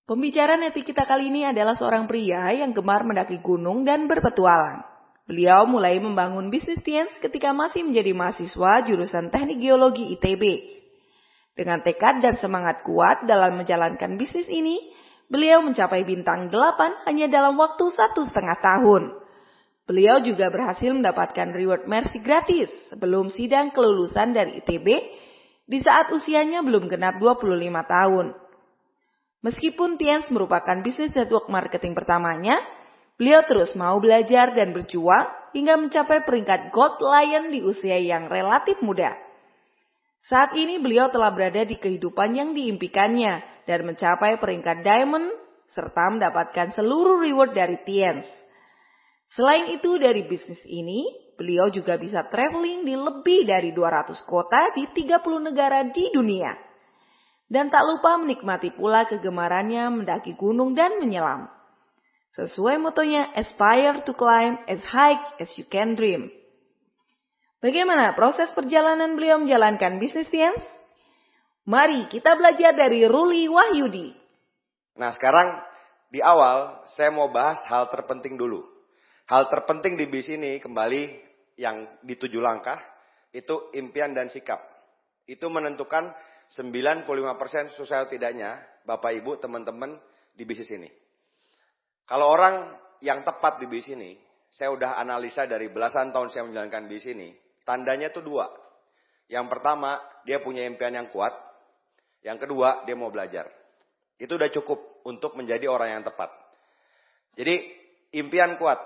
Pembicara neti kita kali ini adalah seorang pria yang gemar mendaki gunung dan berpetualang. Beliau mulai membangun bisnis Tiens ketika masih menjadi mahasiswa jurusan Teknik Geologi ITB. Dengan tekad dan semangat kuat dalam menjalankan bisnis ini, beliau mencapai bintang 8 hanya dalam waktu 1,5 tahun. Beliau juga berhasil mendapatkan reward mercy gratis sebelum sidang kelulusan dari ITB di saat usianya belum genap 25 tahun. Meskipun Tiens merupakan bisnis network marketing pertamanya, beliau terus mau belajar dan berjuang hingga mencapai peringkat Gold Lion di usia yang relatif muda. Saat ini beliau telah berada di kehidupan yang diimpikannya dan mencapai peringkat Diamond serta mendapatkan seluruh reward dari Tiens. Selain itu dari bisnis ini, beliau juga bisa traveling di lebih dari 200 kota di 30 negara di dunia. Dan tak lupa menikmati pula kegemarannya mendaki gunung dan menyelam. Sesuai motonya, aspire to climb as high as you can dream. Bagaimana proses perjalanan beliau menjalankan bisnis Tiens? Mari kita belajar dari Ruli Wahyudi. Nah sekarang di awal saya mau bahas hal terpenting dulu. Hal terpenting di bisnis ini kembali yang di 7 langkah, itu impian dan sikap. Itu menentukan 95% sukses atau tidaknya Bapak Ibu teman-teman di bisnis ini. Kalau orang yang tepat di bisnis ini, saya udah analisa dari belasan tahun saya menjalankan bisnis ini, tandanya tuh 2. Yang pertama, dia punya impian yang kuat. Yang kedua, dia mau belajar. Itu udah cukup untuk menjadi orang yang tepat. Jadi impian kuat.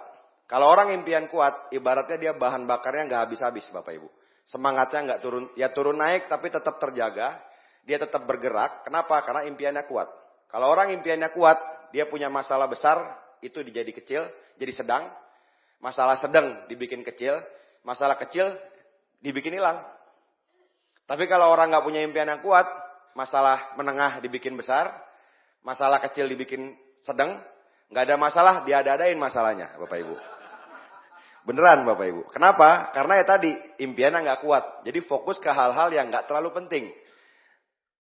Kalau orang impian kuat, ibaratnya dia bahan bakarnya nggak habis-habis Bapak Ibu. Semangatnya nggak turun, ya turun naik tapi tetap terjaga. Dia tetap bergerak. Kenapa? Karena impiannya kuat. Kalau orang impiannya kuat, dia punya masalah besar, itu jadi kecil, jadi sedang. Masalah sedang dibikin kecil, masalah kecil dibikin hilang. Tapi kalau orang nggak punya impian yang kuat, masalah menengah dibikin besar, masalah kecil dibikin sedang, nggak ada masalah, dia ada-adain masalahnya, Bapak Ibu. Beneran Bapak Ibu. Kenapa? Karena ya tadi, impiannya nggak kuat. Jadi fokus ke hal-hal yang nggak terlalu penting.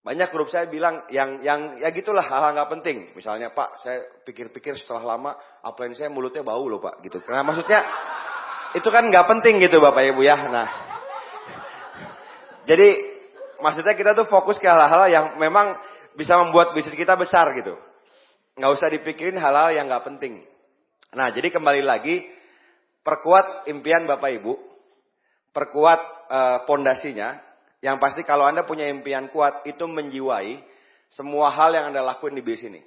Banyak grup saya bilang yang ya gitulah hal-hal nggak penting. Misalnya Pak, saya pikir-pikir setelah lama upline saya mulutnya bau loh Pak gitu. Karena maksudnya itu kan nggak penting gitu Bapak Ibu ya. Nah, jadi maksudnya kita tuh fokus ke hal-hal yang memang bisa membuat bisnis kita besar gitu. Nggak usah dipikirin hal-hal yang nggak penting. Nah, jadi kembali lagi perkuat impian Bapak Ibu, perkuat pondasinya. Yang pasti kalau Anda punya impian kuat, itu menjiwai semua hal yang Anda lakuin di bisnis ini.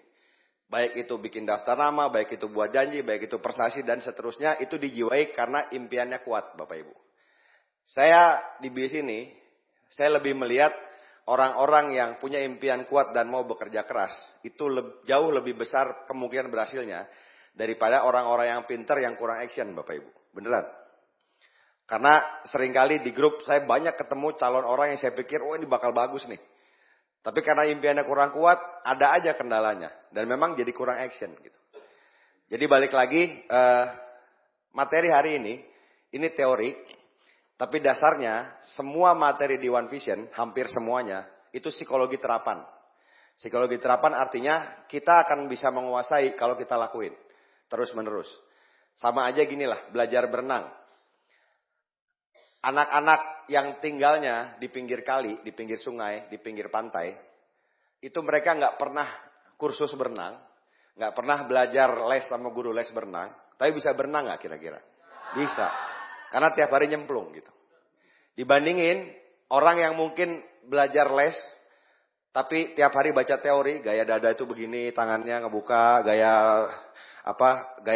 Baik itu bikin daftar nama, baik itu buat janji, baik itu prestasi, dan seterusnya, itu dijiwai karena impiannya kuat, Bapak Ibu. Saya di bisnis ini, saya lebih melihat orang-orang yang punya impian kuat dan mau bekerja keras, itu jauh lebih besar kemungkinan berhasilnya daripada orang-orang yang pintar yang kurang action, Bapak Ibu. Beneran. Karena seringkali di grup saya banyak ketemu calon orang yang saya pikir, oh ini bakal bagus nih. Tapi karena impiannya kurang kuat, ada aja kendalanya. Dan memang jadi kurang action gitu. Jadi balik lagi, materi hari ini teori. Tapi dasarnya, semua materi di One Vision, hampir semuanya, itu psikologi terapan. Psikologi terapan artinya kita akan bisa menguasai kalau kita lakuin. Terus menerus. Sama aja ginilah, belajar berenang. Anak-anak yang tinggalnya di pinggir kali, di pinggir sungai, di pinggir pantai, itu mereka nggak pernah kursus berenang, nggak pernah belajar les sama guru les berenang, tapi bisa berenang nggak kira-kira? Bisa, karena tiap hari nyemplung gitu. Dibandingin orang yang mungkin belajar les, tapi tiap hari baca teori, gaya dada itu begini, tangannya ngebuka, gaya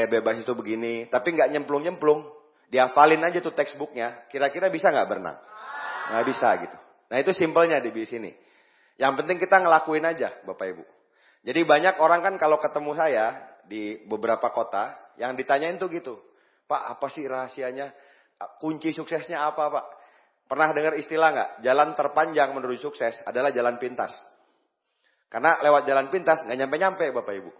bebas itu begini, tapi nggak nyemplung-nyemplung. Dihafalin aja tuh textbooknya, kira-kira bisa nggak berenang? Nggak bisa gitu. Nah itu simpelnya di bisnis ini. Yang penting kita ngelakuin aja Bapak Ibu. Jadi banyak orang kan kalau ketemu saya di beberapa kota, yang ditanyain tuh gitu. Pak apa sih rahasianya? Kunci suksesnya apa Pak? Pernah dengar istilah nggak? Jalan terpanjang menuju sukses adalah jalan pintas. Karena lewat jalan pintas nggak nyampe-nyampe Bapak Ibu.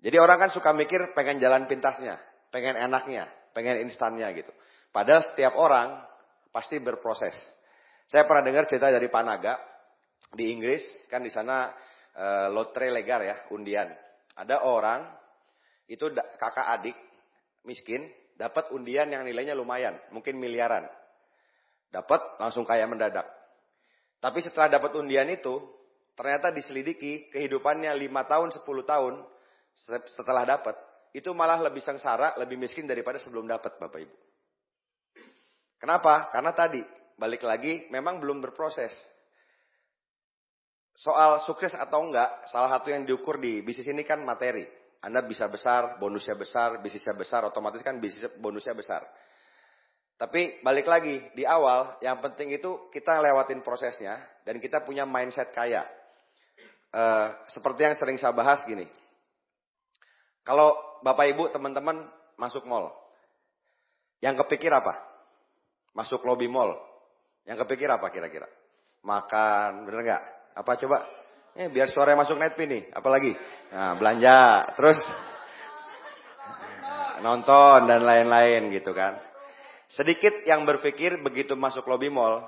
Jadi orang kan suka mikir pengen jalan pintasnya, pengen enaknya. Pengen instannya gitu. Padahal setiap orang pasti berproses. Saya pernah dengar cerita dari Panaga di Inggris, kan di sana lotre legar ya, undian. Ada orang itu kakak adik miskin dapat undian yang nilainya lumayan, mungkin miliaran. Dapat langsung kaya mendadak. Tapi setelah dapat undian itu, ternyata diselidiki kehidupannya 5 tahun, 10 tahun setelah dapat, itu malah lebih sengsara, lebih miskin daripada sebelum dapat, Bapak Ibu. Kenapa? Karena tadi, balik lagi, memang belum berproses. Soal sukses atau enggak, salah satu yang diukur di bisnis ini kan materi. Anda bisa besar, bonusnya besar, bisnisnya besar, otomatis kan bisnis bonusnya besar. Tapi balik lagi, di awal yang penting itu kita lewatin prosesnya dan kita punya mindset kaya. Seperti yang sering saya bahas gini. Kalau Bapak Ibu teman-teman masuk mall, yang kepikir apa? Masuk lobby mall, yang kepikir apa kira-kira? Makan, bener nggak? Apa coba? Biar suara masuk Netpi nih, apalagi? Nah, belanja, terus nonton dan lain-lain gitu kan. Sedikit yang berpikir begitu masuk lobby mall,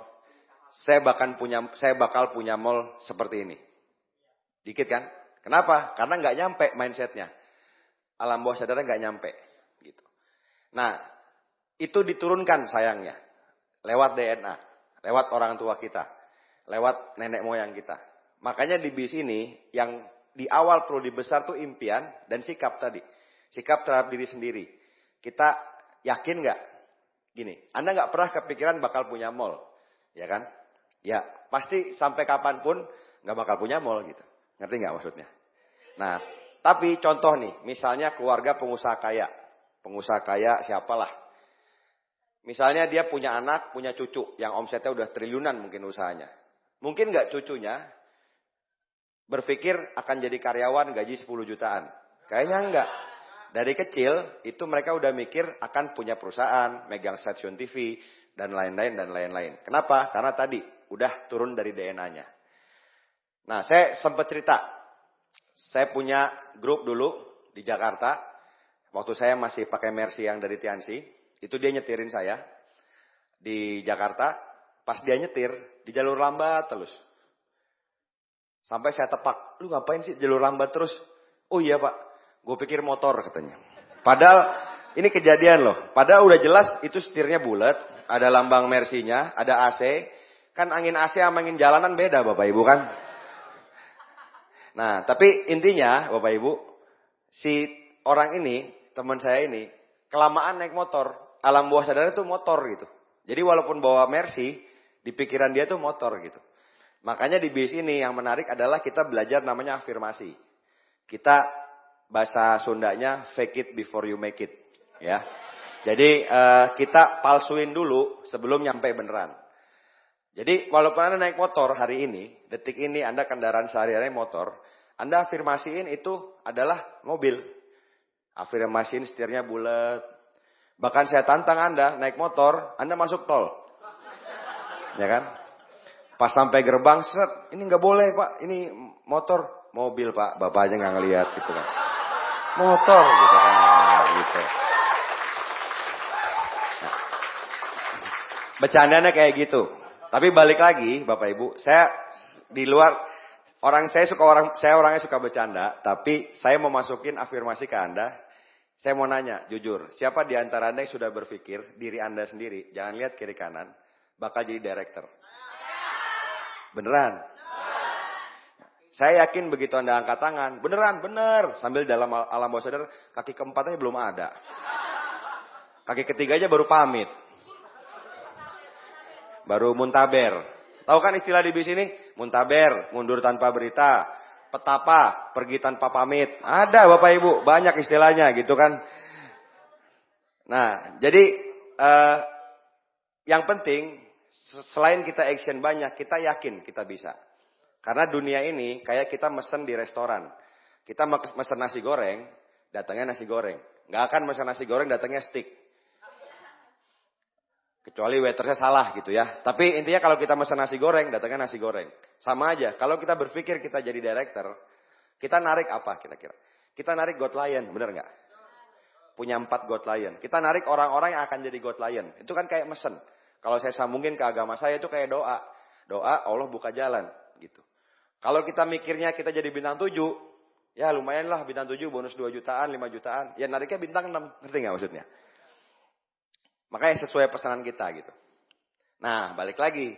saya bakal punya mall seperti ini. Dikit kan? Kenapa? Karena nggak nyampe mindsetnya. Alam bawah sadarnya nggak nyampe. Gitu. Nah, itu diturunkan sayangnya. Lewat DNA, lewat orang tua kita, lewat nenek moyang kita. Makanya di bis ini yang di awal perlu dibesar tuh impian dan sikap tadi. Sikap terhadap diri sendiri. Kita yakin nggak? Gini, Anda nggak pernah kepikiran bakal punya mall, ya kan? Ya, pasti sampai kapanpun nggak bakal punya mall gitu. Ngerti nggak maksudnya? Nah, tapi contoh nih, misalnya keluarga pengusaha kaya siapalah. Misalnya dia punya anak, punya cucu yang omsetnya udah triliunan mungkin usahanya. Mungkin nggak cucunya berpikir akan jadi karyawan gaji 10 jutaan. Kayaknya enggak. Dari kecil itu mereka udah mikir akan punya perusahaan, megang stasiun TV, dan lain-lain. Kenapa? Karena tadi udah turun dari DNA-nya. Nah, saya sempat cerita. Saya punya grup dulu di Jakarta. Waktu saya masih pakai Mercy yang dari Tiansi. Itu dia nyetirin saya di Jakarta. Pas dia nyetir, di jalur lambat terus. Sampai saya tepak, lu ngapain sih jalur lambat terus? Oh iya Pak, gue pikir motor katanya. Padahal ini kejadian loh. Padahal udah jelas itu setirnya bulat, ada lambang Mercy-nya, ada AC. Kan angin AC sama angin jalanan beda Bapak Ibu kan. Nah, tapi intinya Bapak Ibu, si orang ini, teman saya ini, kelamaan naik motor, alam bawah sadarnya tuh motor gitu. Jadi walaupun bawa Mercy, di pikiran dia tuh motor gitu. Makanya di bis ini yang menarik adalah kita belajar namanya afirmasi. Kita bahasa Sundanya fake it before you make it, ya. Jadi kita palsuin dulu sebelum nyampe beneran. Jadi walaupun Anda naik motor hari ini, detik ini Anda kendaraan sehari-hari motor, Anda afirmasiin itu adalah mobil. Afirmasiin setirnya bulat. Bahkan saya tantang Anda naik motor, Anda masuk tol. Ya kan? Pas sampai gerbang, set, ini nggak boleh Pak, ini motor, mobil Pak, Bapak aja nggak ngelihat gitu kan. Motor gitu kan, gitu. Nah, bercandanya kayak gitu. Tapi balik lagi, Bapak Ibu, saya di luar saya orangnya suka bercanda, tapi saya mau masukin afirmasi ke Anda. Saya mau nanya, jujur, siapa di antara Anda yang sudah berpikir diri Anda sendiri, jangan lihat kiri kanan, bakal jadi director? Beneran? Saya yakin begitu Anda angkat tangan, bener. Sambil dalam alam bawah sadar, kaki keempatnya belum ada. Kaki ketiganya baru pamit. Baru muntaber. Tahu kan istilah di bis ini? Muntaber, mundur tanpa berita. Petapa, pergi tanpa pamit. Ada Bapak Ibu, banyak istilahnya gitu kan. Nah, jadi yang penting, selain kita action banyak, kita yakin kita bisa. Karena dunia ini kayak kita mesen di restoran. Kita mesen nasi goreng, datangnya nasi goreng. Nggak akan mesen nasi goreng, datangnya steak. Kecuali waitersnya salah gitu ya. Tapi intinya kalau kita mesen nasi goreng, datangnya nasi goreng. Sama aja, kalau kita berpikir kita jadi director, kita narik apa kira-kira? Kita narik God Lion, bener nggak? Punya 4 God Lion. Kita narik orang-orang yang akan jadi God Lion. Itu kan kayak mesen. Kalau saya sambungin ke agama saya itu kayak doa. Doa Allah buka jalan gitu. Kalau kita mikirnya kita jadi bintang 7, ya lumayan lah bintang 7 bonus 2 jutaan, 5 jutaan. Ya nariknya bintang 6, ngerti nggak maksudnya? Makanya sesuai pesanan kita gitu. Nah balik lagi,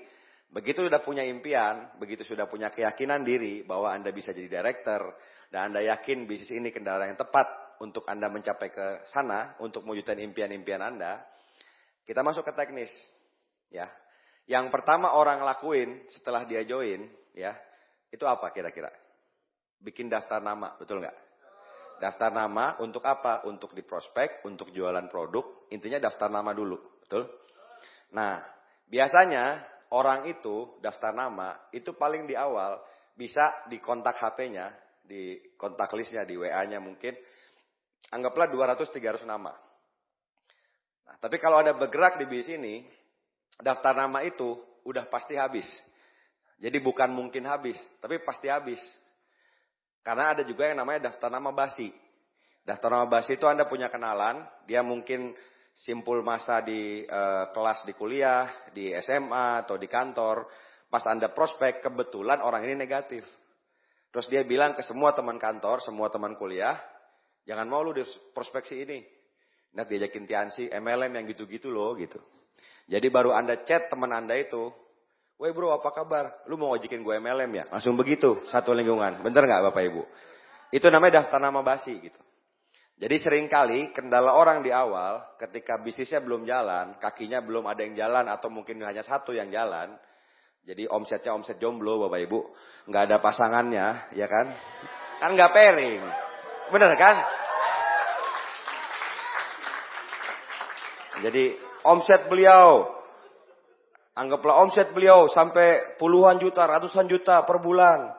begitu sudah punya impian, begitu sudah punya keyakinan diri bahwa Anda bisa jadi director, dan Anda yakin bisnis ini kendaraan yang tepat untuk Anda mencapai ke sana, untuk mewujudkan impian-impian Anda, kita masuk ke teknis. Ya, yang pertama orang lakuin setelah dia join, ya, itu apa kira-kira? Bikin daftar nama, betul nggak? Daftar nama untuk apa? Untuk di prospek, untuk jualan produk. Intinya daftar nama dulu, betul? Nah, biasanya orang itu daftar nama itu paling di awal bisa di kontak HP-nya, di kontak listnya, di WA-nya mungkin. Anggaplah 200-300 nama. Nah, tapi kalau ada bergerak di bisnis ini, daftar nama itu udah pasti habis. Jadi bukan mungkin habis, tapi pasti habis. Karena ada juga yang namanya daftar nama basi. Daftar nama basi itu Anda punya kenalan, dia mungkin simpul masa di kelas di kuliah, di SMA atau di kantor. Pas Anda prospek, kebetulan orang ini negatif. Terus dia bilang ke semua teman kantor, semua teman kuliah, jangan mau lu di prospeksi ini. Nah diajakin Tiansi, MLM yang gitu-gitu loh gitu. Jadi baru Anda chat teman Anda itu, woi bro apa kabar? Lu mau ngajakin gue MLM ya? Langsung begitu, satu lingkungan. Bener gak Bapak Ibu? Itu namanya daftar nama basi gitu. Jadi seringkali kendala orang di awal ketika bisnisnya belum jalan, kakinya belum ada yang jalan atau mungkin hanya satu yang jalan. Jadi omsetnya omset jomblo Bapak Ibu. Nggak ada pasangannya, ya kan? Kan nggak pairing. Bener kan? Jadi omset beliau, anggaplah omset beliau sampai puluhan juta, ratusan juta per bulan.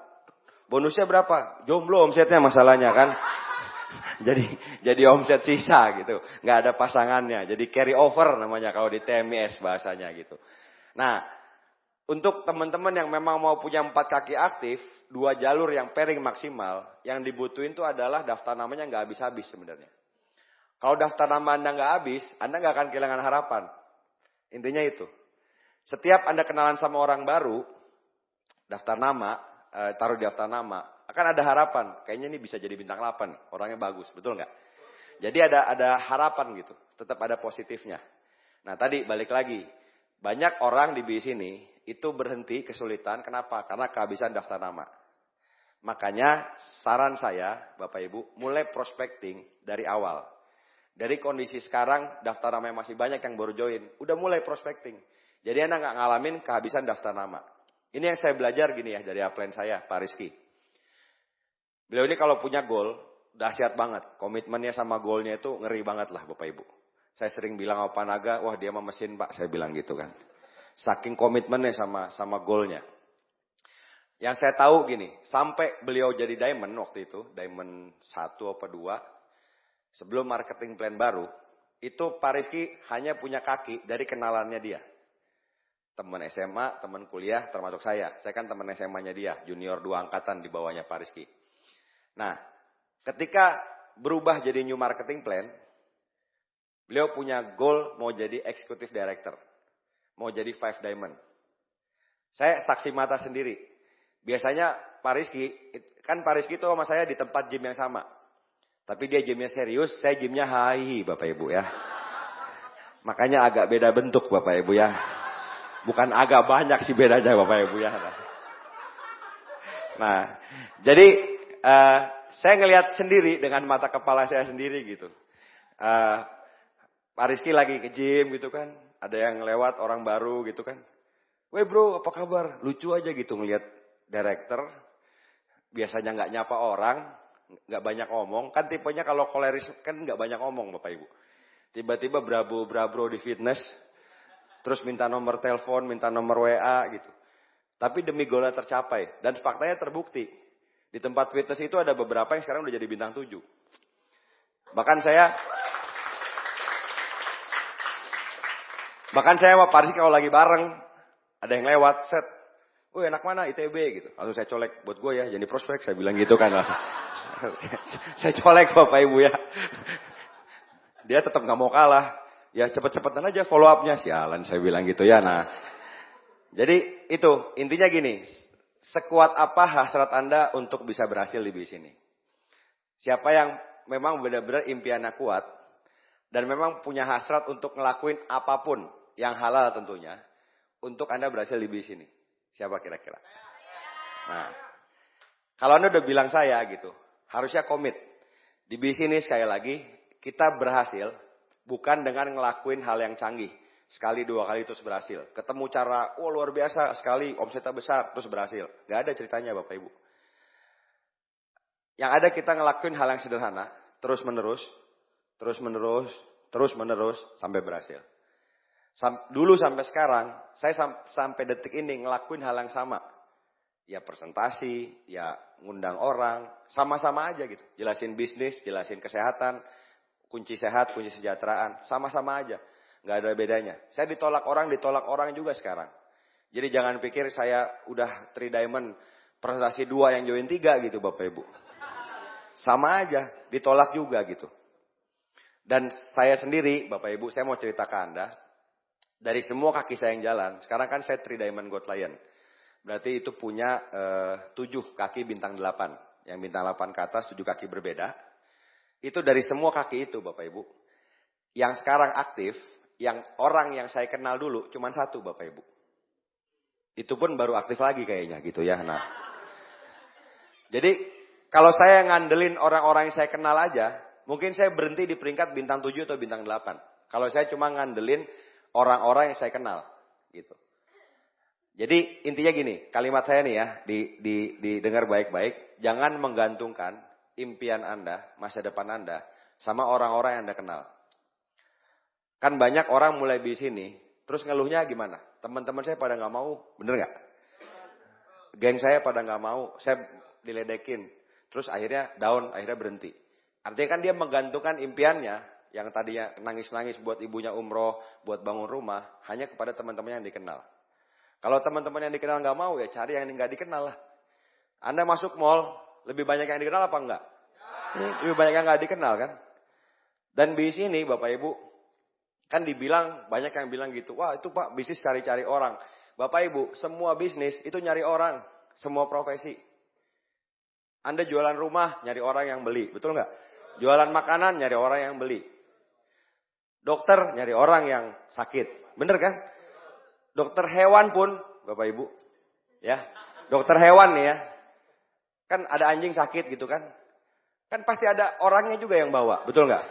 Bonusnya berapa? Jomblo omsetnya masalahnya kan? Jadi omset sisa gitu. Nggak ada pasangannya. Jadi carry over namanya kalau di TMS bahasanya gitu. Nah, untuk teman-teman yang memang mau punya 4 kaki aktif, 2 jalur yang pairing maksimal, yang dibutuhin itu adalah daftar namanya nggak habis-habis sebenarnya. Kalau daftar nama Anda nggak habis, Anda nggak akan kehilangan harapan. Intinya itu. Setiap Anda kenalan sama orang baru, daftar nama, taruh di daftar nama, akan ada harapan. Kayaknya ini bisa jadi bintang 8, orangnya bagus, betul nggak? Jadi ada harapan gitu, tetap ada positifnya. Nah tadi balik lagi, banyak orang di bisnis ini itu berhenti kesulitan, kenapa? Karena kehabisan daftar nama. Makanya saran saya, Bapak Ibu, mulai prospecting dari awal. Dari kondisi sekarang, daftar nama yang masih banyak yang baru join, udah mulai prospecting. Jadi Anda nggak ngalamin kehabisan daftar nama. Ini yang saya belajar gini ya dari upline saya, Pak Rizky. Beliau ini kalau punya goal, dahsyat banget. Komitmennya sama goalnya itu ngeri banget lah Bapak Ibu. Saya sering bilang sama Pak Naga, wah dia mah mesin Pak, saya bilang gitu kan. Saking komitmennya sama goalnya. Yang saya tahu gini, sampai beliau jadi diamond waktu itu, diamond 1 apa 2, sebelum marketing plan baru, itu Pak Rizky hanya punya kaki dari kenalannya dia. Teman SMA, teman kuliah, termasuk saya. Saya kan teman SMA-nya dia, junior 2 angkatan di bawahnya Pak Rizky. Nah, ketika berubah jadi new marketing plan, beliau punya goal mau jadi executive director. Mau jadi 5 diamond. Saya saksi mata sendiri. Biasanya Pak Rizky, kan Pak Rizky itu sama saya di tempat gym yang sama. Tapi dia gymnya serius, saya gymnya hai Bapak Ibu ya. Makanya agak beda bentuk Bapak Ibu ya. Bukan agak banyak sih bedanya Bapak Ibu ya. Nah, jadi saya ngelihat sendiri dengan mata kepala saya sendiri gitu. Pak Rizky lagi ke gym gitu kan. Ada yang lewat orang baru gitu kan. Weh bro apa kabar? Lucu aja gitu ngelihat director. Biasanya nggak nyapa orang. Nggak banyak omong. Kan tipenya kalau koleris kan nggak banyak omong Bapak Ibu. Tiba-tiba brabo di fitness. Terus minta nomor telepon, minta nomor WA gitu. Tapi demi goalnya tercapai. Dan faktanya terbukti. Di tempat fitness itu ada beberapa yang sekarang udah jadi bintang 7. Bahkan saya sama Pak Rizky kalau lagi bareng. Ada yang lewat, set. Wih enak mana ITB gitu. Lalu saya colek, buat gue ya, jadi prospek. Saya bilang gitu kan. Saya colek Bapak Ibu ya. Dia tetap gak mau kalah. Ya cepet-cepetan aja follow up-nya. Sialan saya bilang gitu ya. Nah, jadi itu intinya gini. sekuat apa hasrat Anda untuk bisa berhasil di bisnis ini? Siapa yang memang benar-benar impiannya kuat dan memang punya hasrat untuk ngelakuin apapun yang halal tentunya untuk Anda berhasil di bisnis ini? Siapa kira-kira? Nah, kalau Anda udah bilang saya gitu, harusnya komit. Di bisnis ini sekali lagi, kita berhasil bukan dengan ngelakuin hal yang canggih. Sekali, dua kali terus berhasil. Ketemu cara, luar biasa, sekali omsetnya besar, terus berhasil. Gak ada ceritanya Bapak Ibu. Yang ada kita ngelakuin hal yang sederhana, terus menerus, sampai berhasil. Dulu sampai sekarang, saya sampai detik ini ngelakuin hal yang sama. Ya presentasi, ya ngundang orang, sama-sama aja gitu. Jelasin bisnis, jelasin kesehatan, kunci sehat, kunci kesejahteraan, sama-sama aja. Nggak ada bedanya. Saya ditolak orang juga sekarang. Jadi jangan pikir saya udah 3 diamond, presentasi 2 yang join 3 gitu Bapak Ibu. Sama aja, ditolak juga gitu. Dan saya sendiri, Bapak Ibu, saya mau cerita ke Anda. Dari semua kaki saya yang jalan, sekarang kan saya 3 diamond gold lion. Berarti itu punya 7 kaki bintang 8. Yang bintang 8 ke atas, 7 kaki berbeda. Itu dari semua kaki itu Bapak Ibu. Yang sekarang aktif, yang orang yang saya kenal dulu cuma 1 Bapak Ibu. Itu pun baru aktif lagi kayaknya gitu ya. Nah, jadi kalau saya ngandelin orang-orang yang saya kenal aja, mungkin saya berhenti di peringkat bintang 7 atau bintang 8. Kalau saya cuma ngandelin orang-orang yang saya kenal gitu. Jadi intinya gini, kalimat saya nih ya, didengar baik-baik, jangan menggantungkan impian Anda, masa depan Anda sama orang-orang yang Anda kenal. Kan banyak orang mulai bisnis ini, terus ngeluhnya gimana? Teman-teman saya pada nggak mau, bener nggak? Geng saya pada nggak mau, saya diledekin, terus akhirnya down, akhirnya berhenti. Artinya kan dia menggantungkan impiannya, yang tadinya nangis-nangis buat ibunya umroh, buat bangun rumah, hanya kepada teman-teman yang dikenal. Kalau teman-teman yang dikenal nggak mau, ya cari yang nggak dikenal lah. Anda masuk mall, lebih banyak yang dikenal apa enggak? Lebih banyak yang nggak dikenal kan? Dan bisnis ini Bapak Ibu, kan dibilang, banyak yang bilang gitu, wah itu Pak bisnis cari-cari orang. Bapak Ibu, semua bisnis itu nyari orang, semua profesi. Anda jualan rumah, nyari orang yang beli, betul nggak? Jualan makanan, nyari orang yang beli. Dokter, nyari orang yang sakit, bener kan? Dokter hewan pun, Bapak Ibu, ya, dokter hewan nih ya, kan ada anjing sakit gitu kan? Kan pasti ada orangnya juga yang bawa, betul nggak?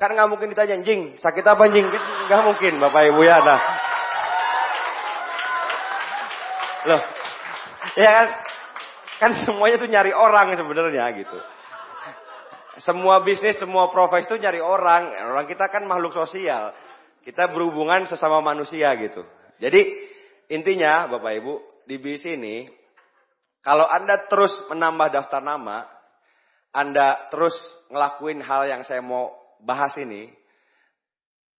Kan nggak mungkin ditanya, anjing sakit apa anjing? Nggak mungkin Bapak Ibu ya. Nah, loh, ya kan semuanya tuh nyari orang sebenarnya gitu. Semua bisnis, semua profesi itu nyari orang. Orang kita kan makhluk sosial. Kita berhubungan sesama manusia gitu. Jadi intinya Bapak Ibu, di bisnis ini, kalau Anda terus menambah daftar nama, Anda terus ngelakuin hal yang saya mau bahas ini,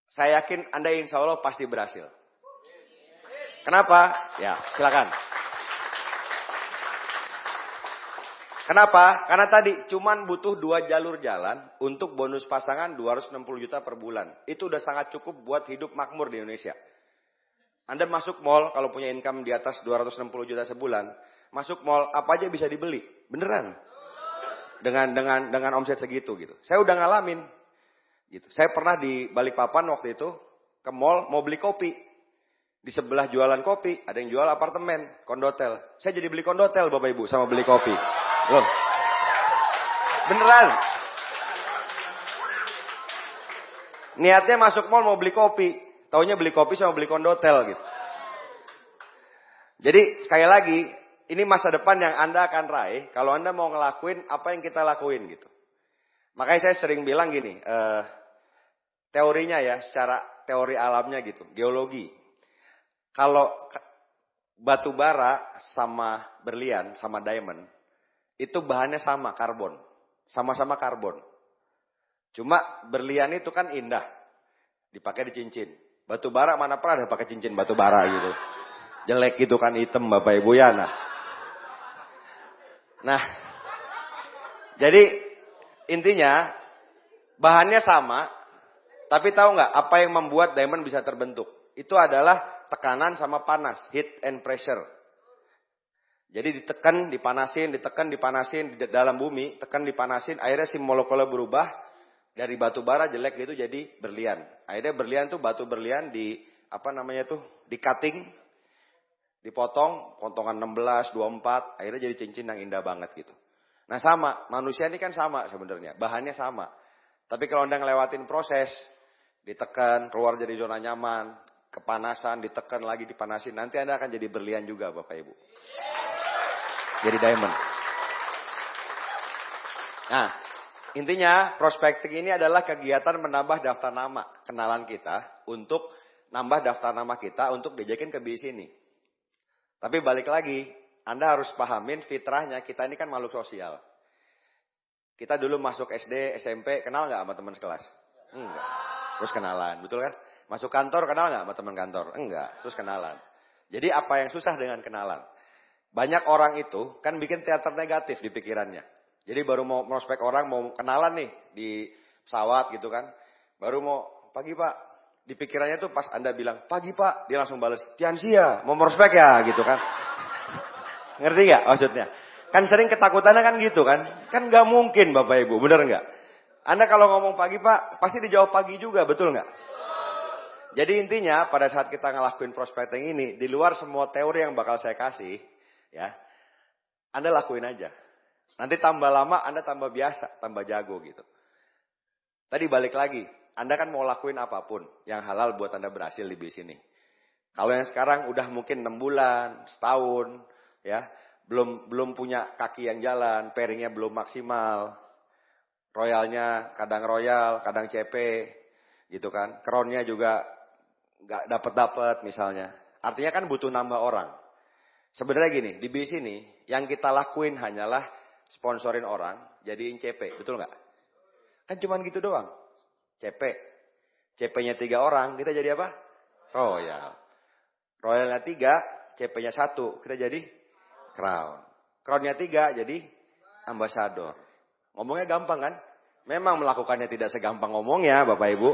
saya yakin Anda insya Allah pasti berhasil. Kenapa? Ya, silakan. Kenapa? Karena tadi cuman butuh 2 jalur jalan untuk bonus pasangan 260 juta per bulan. Itu udah sangat cukup buat hidup makmur di Indonesia. Anda masuk mall kalau punya income di atas 260 juta sebulan, masuk mall apa aja bisa dibeli. Beneran. Dengan omset segitu gitu. Saya udah ngalamin. Gitu. Saya pernah di Balikpapan waktu itu ke mall mau beli kopi. Di sebelah jualan kopi, ada yang jual apartemen, kondotel. Saya jadi beli kondotel Bapak Ibu sama beli kopi. Loh. Beneran. Niatnya masuk mall mau beli kopi, taunya beli kopi sama beli kondotel gitu. Jadi sekali lagi, ini masa depan yang Anda akan raih kalau Anda mau ngelakuin apa yang kita lakuin gitu. Makanya saya sering bilang gini, teorinya ya, secara teori alamnya gitu, geologi. Kalau batu bara sama berlian, sama diamond, itu bahannya sama, karbon. Sama-sama karbon. Cuma berlian itu kan indah, dipakai di cincin. Batu bara mana pernah ada pakai cincin batu bara gitu. Jelek gitu kan, hitam Bapak Ibu ya. Nah, jadi intinya bahannya sama, tapi tahu nggak apa yang membuat diamond bisa terbentuk? Itu adalah tekanan sama panas, heat and pressure. Jadi ditekan, dipanasin di dalam bumi, tekan dipanasin, akhirnya si molekulnya berubah dari batu bara jelek gitu jadi berlian. Akhirnya berlian tuh batu berlian di di cutting, dipotong, potongan 16, 24, akhirnya jadi cincin yang indah banget gitu. Nah sama, manusia ini kan sama sebenarnya, bahannya sama. Tapi kalau Anda ngelewatin proses, ditekan, keluar dari zona nyaman, kepanasan, ditekan lagi, dipanasin, nanti Anda akan jadi berlian juga Bapak Ibu. Jadi diamond. Nah, intinya prospecting ini adalah kegiatan menambah daftar nama kenalan kita untuk nambah daftar nama kita untuk diajakin ke bis ini. Tapi balik lagi, Anda harus pahamin fitrahnya kita ini kan makhluk sosial. Kita dulu masuk SD, SMP, kenal nggak sama teman sekelas? Enggak. Terus kenalan, betul kan? Masuk kantor, kenal nggak sama teman kantor? Enggak. Terus kenalan. Jadi apa yang susah dengan kenalan? Banyak orang itu kan bikin teater negatif di pikirannya. Jadi baru mau prospek orang, mau kenalan nih di pesawat gitu kan. Baru mau, pagi Pak. Di pikirannya tuh pas Anda bilang, pagi Pak. Dia langsung balas, Tiansia, mau prospek ya gitu kan. Ngerti gak maksudnya? Kan sering ketakutannya kan gitu kan. Kan gak mungkin Bapak Ibu, bener gak? Anda kalau ngomong pagi Pak, pasti dijawab pagi juga, betul gak? Jadi intinya pada saat kita ngelakuin prospecting ini, di luar semua teori yang bakal saya kasih, ya, Anda lakuin aja. Nanti tambah lama, Anda tambah biasa, tambah jago gitu. Tadi balik lagi, Anda kan mau lakuin apapun yang halal buat Anda berhasil di bis ini. Kalau yang sekarang udah mungkin 6 bulan, setahun, ya, belum punya kaki yang jalan, pairingnya belum maksimal, royalnya kadang royal, kadang CP, gitu kan, crownnya juga nggak dapet misalnya. Artinya kan butuh nambah orang. Sebenarnya gini, di bis ini yang kita lakuin hanyalah sponsorin orang, jadiin CP, betul nggak? Kan cuman gitu doang. CP. CP-nya 3 orang, kita jadi apa? Royal. Royalnya 3, CP-nya 1, kita jadi crown. Crown-nya 3, jadi ambassador. Ngomongnya gampang kan? Memang melakukannya tidak segampang ngomongnya Bapak Ibu.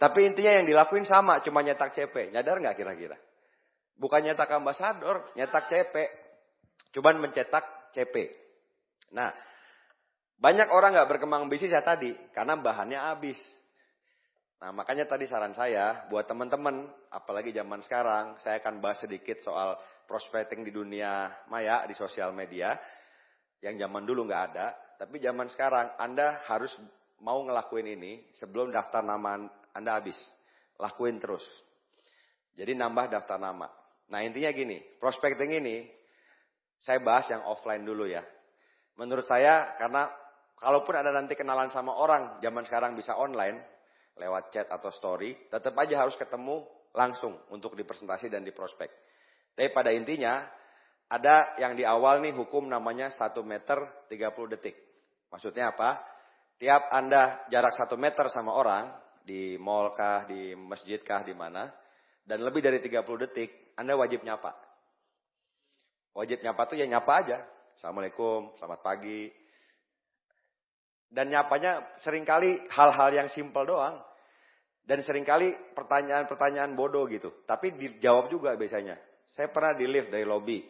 Tapi intinya yang dilakuin sama, cuma nyetak CP. Nyadar nggak kira-kira? Bukan nyetak ambasador, nyetak CP. Cuman mencetak CP. Nah, banyak orang nggak berkembang bisnis ya tadi, karena bahannya habis. Nah, makanya tadi saran saya, buat teman-teman, apalagi zaman sekarang, saya akan bahas sedikit soal prospecting di dunia maya, di sosial media. Yang zaman dulu nggak ada, tapi zaman sekarang Anda harus mau ngelakuin ini sebelum daftar nama Anda habis. Lakuin terus. Jadi nambah daftar nama. Nah intinya gini, prospecting ini saya bahas yang offline dulu ya. Menurut saya karena kalaupun ada nanti kenalan sama orang, zaman sekarang bisa online, lewat chat atau story, tetap aja harus ketemu langsung untuk dipresentasi dan diprospek. Tapi pada intinya, ada yang di awal nih hukum namanya 1 meter 30 detik. Maksudnya apa? Tiap Anda jarak 1 meter sama orang, di mall kah, di masjid kah, di mana, dan lebih dari 30 detik, Anda wajib nyapa. Wajib nyapa tuh ya nyapa aja. Assalamualaikum, selamat pagi. Dan nyapanya seringkali hal-hal yang simpel doang. Dan seringkali pertanyaan-pertanyaan bodoh gitu. Tapi dijawab juga biasanya. Saya pernah di lift dari lobby.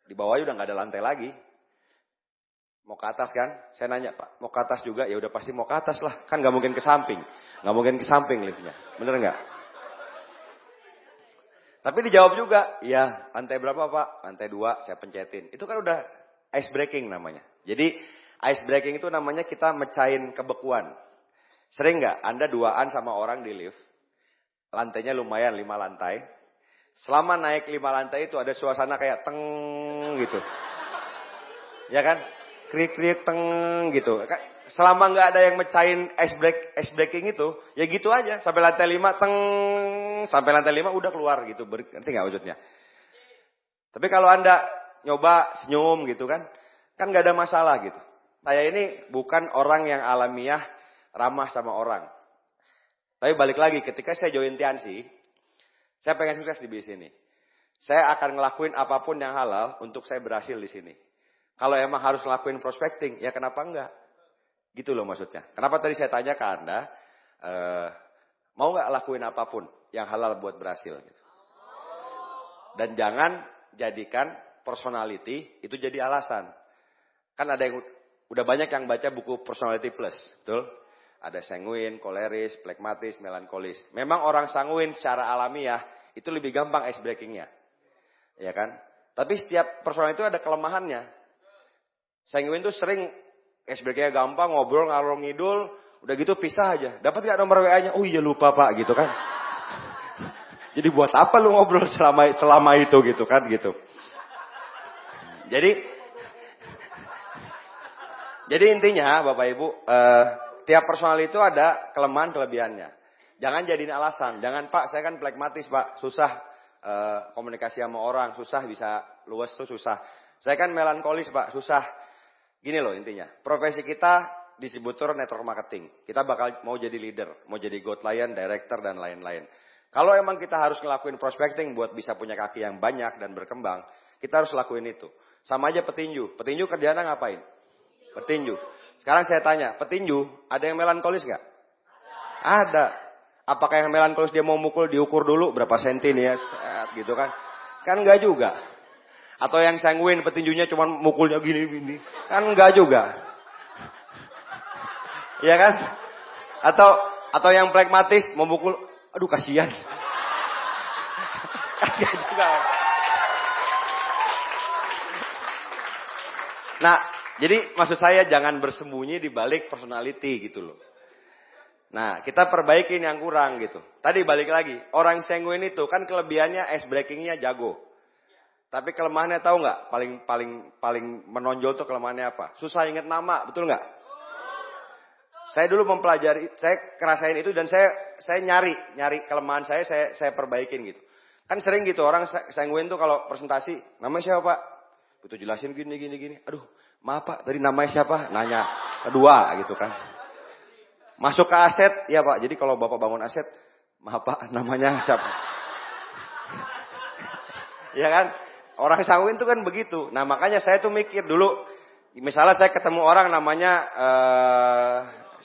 Di bawahnya udah gak ada lantai lagi. Mau ke atas kan? Saya nanya, Pak, mau ke atas juga? Ya udah pasti mau ke atas lah. Kan gak mungkin ke samping. Gak mungkin ke samping liftnya. Bener gak? Tapi dijawab juga, iya lantai berapa Pak? Lantai 2, saya pencetin. Itu kan udah ice breaking namanya. Jadi ice breaking itu namanya kita mecahin kebekuan. Sering gak Anda duaan sama orang di lift? Lantainya lumayan 5 lantai. Selama naik 5 lantai itu ada suasana kayak teng gitu. Ya kan? Krik-krik teng gitu. Selama nggak ada yang mecahin ice breaking itu, ya gitu aja. Sampai lantai 5 teng, sampai lantai 5 udah keluar gitu. Ngerti nggak maksudnya? Tapi kalau Anda nyoba senyum gitu kan nggak ada masalah gitu. Saya ini bukan orang yang alamiah ramah sama orang. Tapi balik lagi, ketika saya join Tiansi, saya pengen sukses di bis ini. Saya akan ngelakuin apapun yang halal untuk saya berhasil di sini. Kalau emang harus ngelakuin prospecting, ya kenapa enggak? Gitu loh maksudnya. Kenapa tadi saya tanya ke Anda, mau nggak lakuin apapun yang halal buat berhasil? Gitu. Dan jangan jadikan personality itu jadi alasan. Kan ada yang udah banyak yang baca buku Personality Plus, betul? Ada sanguin, koleris, plekmatis, melankolis. Memang orang sanguin secara alamiah itu lebih gampang ice breakingnya. Ya kan? Tapi setiap personal itu ada kelemahannya. Sanguin itu sering ice breakingnya gampang, ngobrol ngalor ngidul, udah gitu pisah aja. Dapat gak nomor WA-nya? Oh iya lupa Pak, gitu kan. Jadi buat apa lu ngobrol selama itu gitu kan gitu. Jadi intinya Bapak Ibu, tiap personal itu ada kelemahan kelebihannya. Jangan jadiin alasan. Jangan Pak, saya kan plekmatis Pak, susah komunikasi sama orang, susah bisa luas tuh susah. Saya kan melankolis Pak, susah. Gini loh intinya, profesi kita distributor network marketing. Kita bakal mau jadi leader, mau jadi go client, director dan lain-lain. Kalau emang kita harus ngelakuin prospecting buat bisa punya kaki yang banyak dan berkembang, kita harus lakuin itu. Sama aja petinju. Petinju kerjaannya ngapain? Petinju. Sekarang saya tanya, petinju ada yang melankolis nggak? Ada. Apakah yang melankolis dia mau mukul diukur dulu berapa senti nih ya, gitu kan? Kan enggak juga. Atau yang sanguin petinjunya cuma mukulnya gini-gini. Kan enggak juga. Iya kan? Atau yang plekmatis mau mukul, aduh kasihan. Kan enggak juga. Nah, jadi maksud saya jangan bersembunyi di balik personality gitu loh. Nah, kita perbaikin yang kurang gitu. Tadi balik lagi, orang sanguin itu kan kelebihannya ice breakingnya jago. Tapi kelemahannya tahu nggak? Paling menonjol tuh kelemahannya apa? Susah inget nama, betul nggak? Saya dulu mempelajari, saya kerasain itu dan saya nyari kelemahan saya perbaikin gitu. Kan sering gitu orang sanguin tuh kalau presentasi, namanya siapa Pak? Butuh jelasin gini. Aduh, maaf Pak, tadi namanya siapa? Nanya kedua gitu kan. Masuk ke aset, ya Pak. Jadi kalau Bapak bangun aset, maaf Pak, namanya siapa? Ya kan? Orang sanguin tuh kan begitu. Nah makanya saya tuh mikir dulu, misalnya saya ketemu orang namanya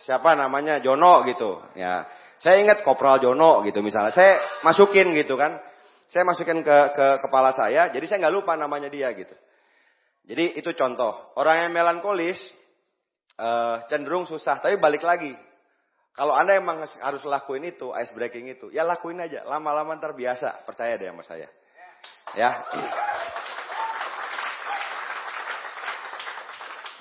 siapa namanya Jono gitu. Ya, saya ingat Kopral Jono gitu misalnya. Saya masukin gitu kan. Saya masukin ke kepala saya, jadi saya nggak lupa namanya dia gitu. Jadi itu contoh. Orang yang melankolis cenderung susah. Tapi balik lagi. Kalau Anda emang harus lakuin itu, ice breaking itu, ya lakuin aja. Lama-lama ntar biasa. Percaya deh sama saya. Ya.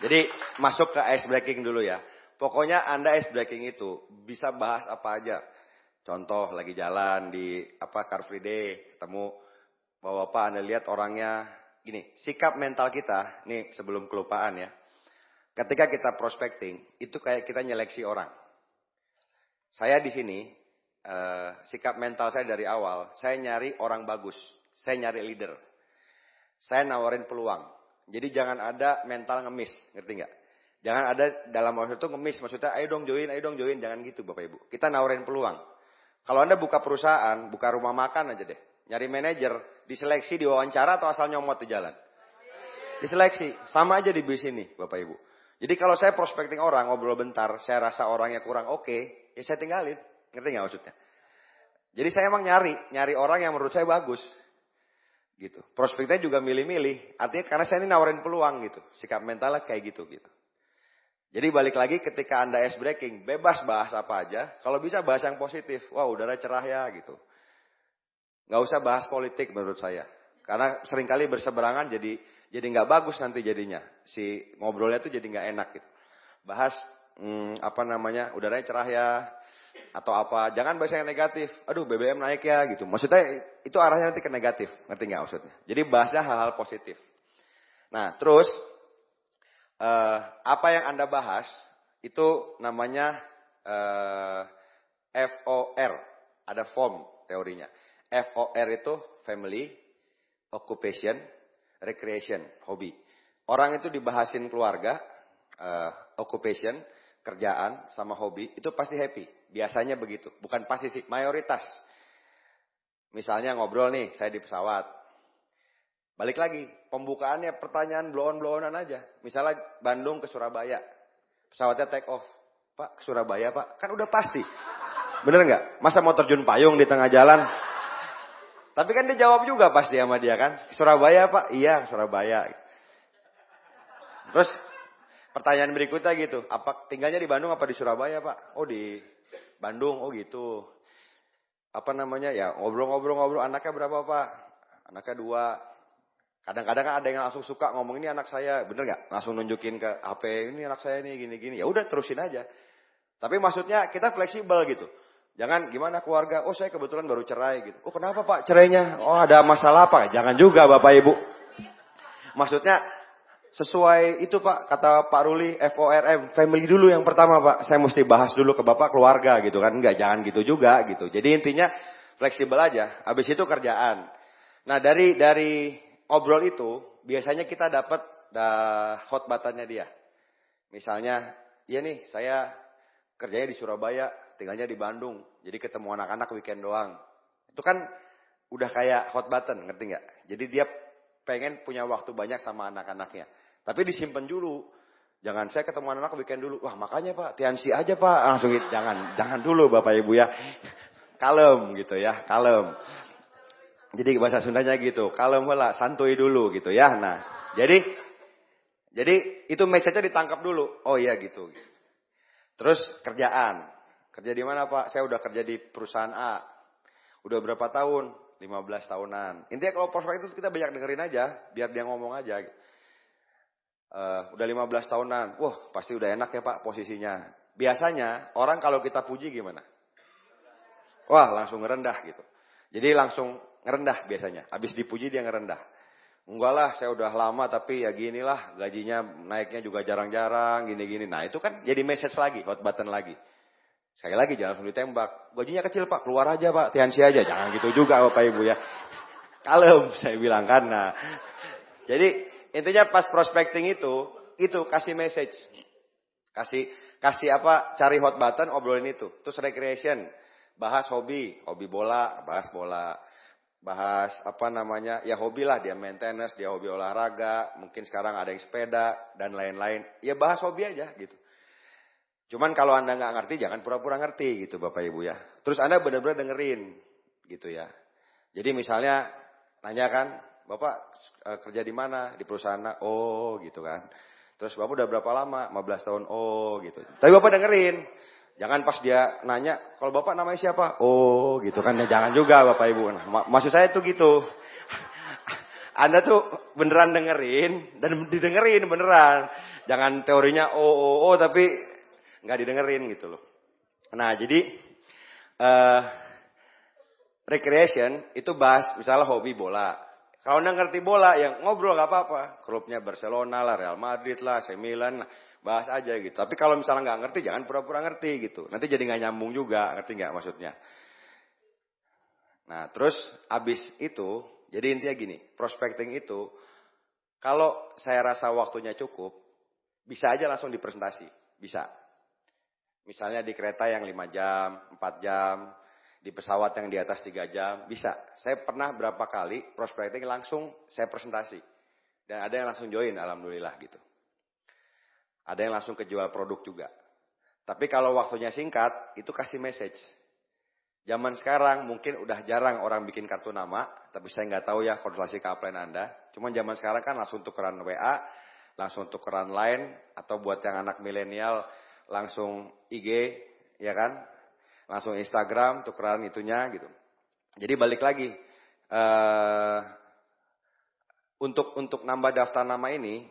Jadi masuk ke ice breaking dulu ya. Pokoknya Anda ice breaking itu bisa bahas apa aja. Contoh lagi jalan di Car Free Day, ketemu bapak-bapak Anda lihat orangnya gini, sikap mental kita, nih sebelum kelupaan ya. Ketika kita prospecting, itu kayak kita nyeleksi orang. Saya di sini, sikap mental saya dari awal, saya nyari orang bagus. Saya nyari leader. Saya nawarin peluang. Jadi jangan ada mental ngemis, ngerti nggak? Jangan ada dalam waktu itu ngemis, maksudnya ayo dong join, jangan gitu Bapak Ibu. Kita nawarin peluang. Kalau Anda buka perusahaan, buka rumah makan aja deh. Nyari manajer, diseleksi, diwawancara atau asal nyomot di jalan? Diseleksi. Sama aja di bisnis ini Bapak Ibu. Jadi kalau saya prospecting orang, ngobrol bentar, saya rasa orangnya kurang oke, ya saya tinggalin. Ngerti nggak maksudnya? Jadi saya emang nyari orang yang menurut saya bagus. Gitu. Prospeknya juga milih-milih. Artinya karena saya ini nawarin peluang gitu. Sikap mentalnya kayak gitu. Jadi balik lagi ketika Anda ice breaking, bebas bahas apa aja. Kalau bisa bahas yang positif. Wah udara cerah ya gitu. Nggak usah bahas politik menurut saya. Karena seringkali berseberangan jadi nggak bagus nanti jadinya. Si ngobrolnya tuh jadi nggak enak gitu. Bahas udaranya cerah ya. Atau apa, jangan bahas yang negatif. Aduh BBM naik ya gitu. Maksudnya itu arahnya nanti ke negatif. Ngerti nggak maksudnya? Jadi bahasnya hal-hal positif. Nah terus apa yang Anda bahas itu namanya FOR. Ada form teorinya. FOR itu family, occupation, recreation, hobi. Orang itu dibahasin keluarga, occupation, kerjaan sama hobi itu pasti happy. Biasanya begitu. Bukan pasti sih, mayoritas. Misalnya ngobrol nih, saya di pesawat. Balik lagi, pembukaannya pertanyaan blow-on-blow-onan aja. Misalnya Bandung ke Surabaya. Pesawatnya take off. Pak, ke Surabaya Pak. Kan udah pasti. Bener nggak? Masa mau terjun payung di tengah jalan? Tapi kan dia jawab juga pasti sama dia kan. Surabaya Pak? Iya Surabaya. Terus pertanyaan berikutnya gitu. Apa tinggalnya di Bandung apa di Surabaya Pak? Oh di Bandung. Oh gitu. Apa namanya ya ngobrol-ngobrol anaknya berapa Pak? Anaknya 2. Kadang-kadang kan ada yang langsung suka ngomong ini anak saya. Bener gak? Langsung nunjukin ke HP ini anak saya nih gini-gini. Ya udah terusin aja. Tapi maksudnya kita fleksibel gitu. Jangan gimana keluarga, oh saya kebetulan baru cerai gitu. Oh kenapa Pak cerainya? Oh ada masalah apa? Jangan juga Bapak Ibu. Maksudnya sesuai itu Pak, kata Pak Ruli, FORM, family dulu yang pertama Pak. Saya mesti bahas dulu ke Bapak keluarga gitu kan. Enggak, jangan gitu juga gitu. Jadi intinya fleksibel aja. Habis itu kerjaan. Nah dari obrol itu, biasanya kita dapat hot buttonnya dia. Misalnya, iya nih saya kerjanya di Surabaya, tinggalnya di Bandung. Jadi ketemu anak-anak weekend doang. Itu kan udah kayak hot button, ngerti nggak? Jadi dia pengen punya waktu banyak sama anak-anaknya. Tapi disimpan dulu. Jangan saya ketemu anak-anak weekend dulu. Wah makanya Pak, Tiansi aja Pak. Langsung gitu. Jangan dulu Bapak Ibu ya. Kalem gitu ya, kalem. Jadi bahasa Sundanya gitu, kalem lah, santuy dulu gitu ya. Nah, jadi itu message-nya ditangkap dulu. Oh iya gitu. Terus kerjaan. Kerja di mana Pak? Saya udah kerja di perusahaan A. Udah berapa tahun? 15 tahunan. Intinya kalau prospek itu kita banyak dengerin aja. Biar dia ngomong aja. Udah 15 tahunan. Wah pasti udah enak ya Pak posisinya. Biasanya orang kalau kita puji gimana? Wah langsung ngerendah gitu. Jadi langsung ngerendah biasanya. Habis dipuji dia ngerendah. Enggak lah saya udah lama tapi ya ginilah. Gajinya naiknya juga jarang-jarang. Gini-gini. Nah itu kan jadi message lagi. Hot button lagi. Sekali lagi jangan langsung ditembak. Gajinya kecil Pak, keluar aja Pak, Tiansi aja. Jangan gitu juga Bapak Ibu ya. Kalem saya bilang kan. Nah, jadi intinya pas prospecting itu kasih message. Kasih apa, cari hot button, obrolin itu. Terus recreation, bahas hobi bola, bahas bola. Bahas apa namanya, ya hobi lah, dia maintenance, dia hobi olahraga. Mungkin sekarang ada yang sepeda dan lain-lain. Ya bahas hobi aja gitu. Cuman kalau Anda nggak ngerti, jangan pura-pura ngerti gitu Bapak Ibu ya. Terus Anda benar-benar dengerin gitu ya. Jadi misalnya nanya kan, Bapak kerja di mana? Di perusahaan A. Oh gitu kan. Terus Bapak udah berapa lama? 15 tahun. Oh gitu. Tapi Bapak dengerin. Jangan pas dia nanya, kalau Bapak namanya siapa? Oh gitu kan. Ya, jangan juga Bapak Ibu. Nah, maksud saya tuh gitu. Anda tuh beneran dengerin dan didengerin beneran. Jangan teorinya tapi nggak didengerin gitu loh. Nah jadi recreation itu bahas misalnya hobi bola. Kalau Anda ngerti bola yang ngobrol nggak apa-apa. Klubnya Barcelona lah, Real Madrid lah, AC Milan lah, bahas aja gitu. Tapi kalau misalnya nggak ngerti jangan pura-pura ngerti gitu. Nanti jadi nggak nyambung juga, ngerti nggak maksudnya? Nah terus abis itu jadi intinya gini, prospecting itu kalau saya rasa waktunya cukup bisa aja langsung dipresentasi, bisa. Misalnya di kereta yang 5 jam, 4 jam, di pesawat yang di atas 3 jam, bisa. Saya pernah berapa kali prospecting langsung saya presentasi. Dan ada yang langsung join, alhamdulillah gitu. Ada yang langsung kejual produk juga. Tapi kalau waktunya singkat, itu kasih message. Zaman sekarang mungkin udah jarang orang bikin kartu nama, tapi saya nggak tahu ya konsultasi ke upline Anda. Cuman zaman sekarang kan langsung tukeran WA, langsung tukeran line, atau buat yang anak milenial, langsung IG, ya kan? Langsung Instagram, tukeran itunya gitu. Jadi balik lagi, untuk nambah daftar nama ini,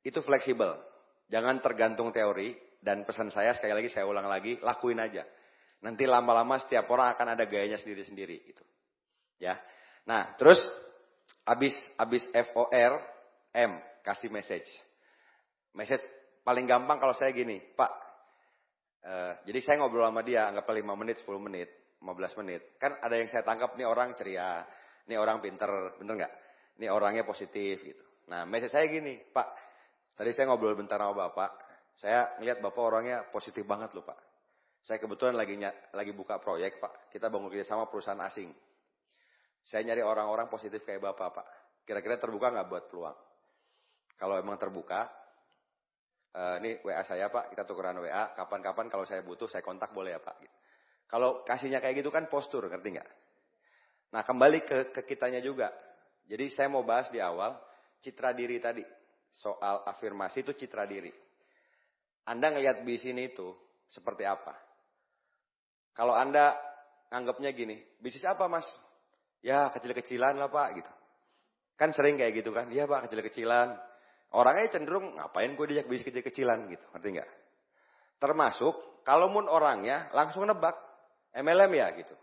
itu fleksibel. Jangan tergantung teori, dan pesan saya sekali lagi, saya ulang lagi, lakuin aja. Nanti lama-lama setiap orang akan ada gayanya sendiri-sendiri gitu. Ya. Nah, terus habis FORM, kasih message. Message paling gampang kalau saya gini, Pak, jadi saya ngobrol sama dia, anggaplah 5 menit, 10 menit, 15 menit. Kan ada yang saya tangkap, nih orang ceria, nih orang pinter, bener nggak? Nih orangnya positif gitu. Nah, message saya gini, Pak, tadi saya ngobrol bentar sama Bapak, saya ngeliat Bapak orangnya positif banget loh Pak. Saya kebetulan lagi buka proyek Pak, kita bangun kerjasama perusahaan asing. Saya nyari orang-orang positif kayak Bapak Pak. Kira-kira terbuka nggak buat peluang? Kalau emang terbuka, ini WA saya Pak, kita tukeran WA, kapan-kapan kalau saya butuh saya kontak boleh ya Pak. Kalau kasihnya kayak gitu kan postur, ngerti nggak? Nah, kembali ke kitanya juga. Jadi saya mau bahas di awal citra diri tadi. Soal afirmasi itu citra diri. Anda ngelihat bis ini itu seperti apa? Kalau Anda anggapnya gini, bisnis apa mas? Ya kecil-kecilan lah pak gitu. Kan sering kayak gitu kan, iya pak kecil-kecilan. Orangnya cenderung ngapain gue diajak bisnis kecil-kecilan gitu, ngerti nggak? Termasuk kalaupun orangnya langsung nebak, MLM ya gitu.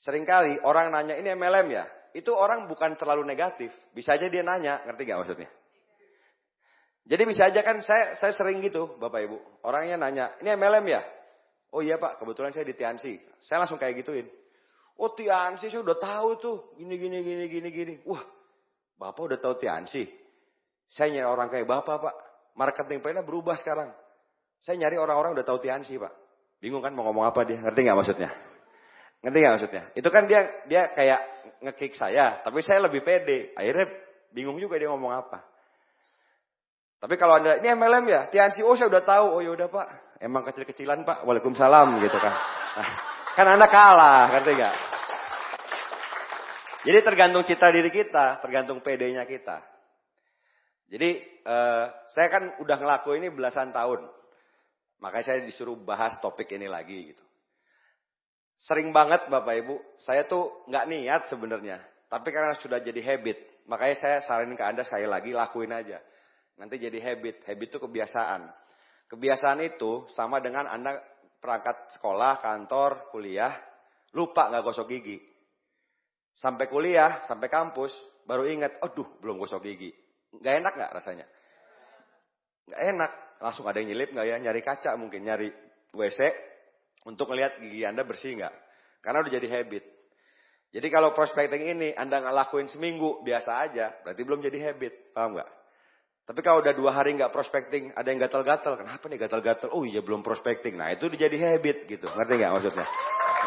Seringkali orang nanya ini MLM ya, itu orang bukan terlalu negatif. Bisa aja dia nanya, ngerti nggak maksudnya? Jadi bisa aja kan saya sering gitu Bapak Ibu. Orangnya nanya, ini MLM ya? Oh iya Pak, kebetulan saya di Tiansi. Saya langsung kayak gituin. Oh Tiansi saya udah tahu tuh, gini. Wah, Bapak udah tahu Tiansi. Saya nyari orang kayak Bapak Pak. Marketing plannya berubah sekarang. Saya nyari orang-orang udah tahu Tiansi Pak. Bingung kan mau ngomong apa dia, ngerti nggak maksudnya? Ngerti nggak maksudnya? Itu kan dia kayak nge-kick saya, tapi saya lebih pede. Akhirnya bingung juga dia ngomong apa. Tapi kalau Anda, ini MLM ya? Tiansi, oh saya udah tahu. Oh ya udah Pak, emang kecil-kecilan Pak. Waalaikumsalam gitu kan. Nah, kan Anda kalah, ngerti nggak? Jadi tergantung citra diri kita, tergantung PD-nya kita. Jadi saya kan udah ngelakuin ini belasan tahun. Makanya saya disuruh bahas topik ini lagi gitu. Sering banget Bapak Ibu, saya tuh nggak niat sebenarnya. Tapi karena sudah jadi habit, makanya saya saranin ke Anda sekali lagi lakuin aja. Nanti jadi habit. Habit itu kebiasaan. Kebiasaan itu sama dengan Anda perangkat sekolah, kantor, kuliah, lupa nggak gosok gigi. Sampai kuliah, sampai kampus, baru ingat, aduh belum gosok gigi. Nggak enak nggak rasanya? Nggak enak. Langsung ada yang nyelip nggak ya? Nyari kaca mungkin, nyari WC untuk melihat gigi Anda bersih nggak. Karena udah jadi habit. Jadi kalau prospecting ini Anda nggak lakuin seminggu, biasa aja, berarti belum jadi habit. Paham nggak? Tapi kalau udah 2 hari nggak prospecting, ada yang gatal-gatal. Kenapa nih gatal-gatal? Oh iya belum prospecting. Nah itu udah jadi habit gitu. Ngerti nggak maksudnya?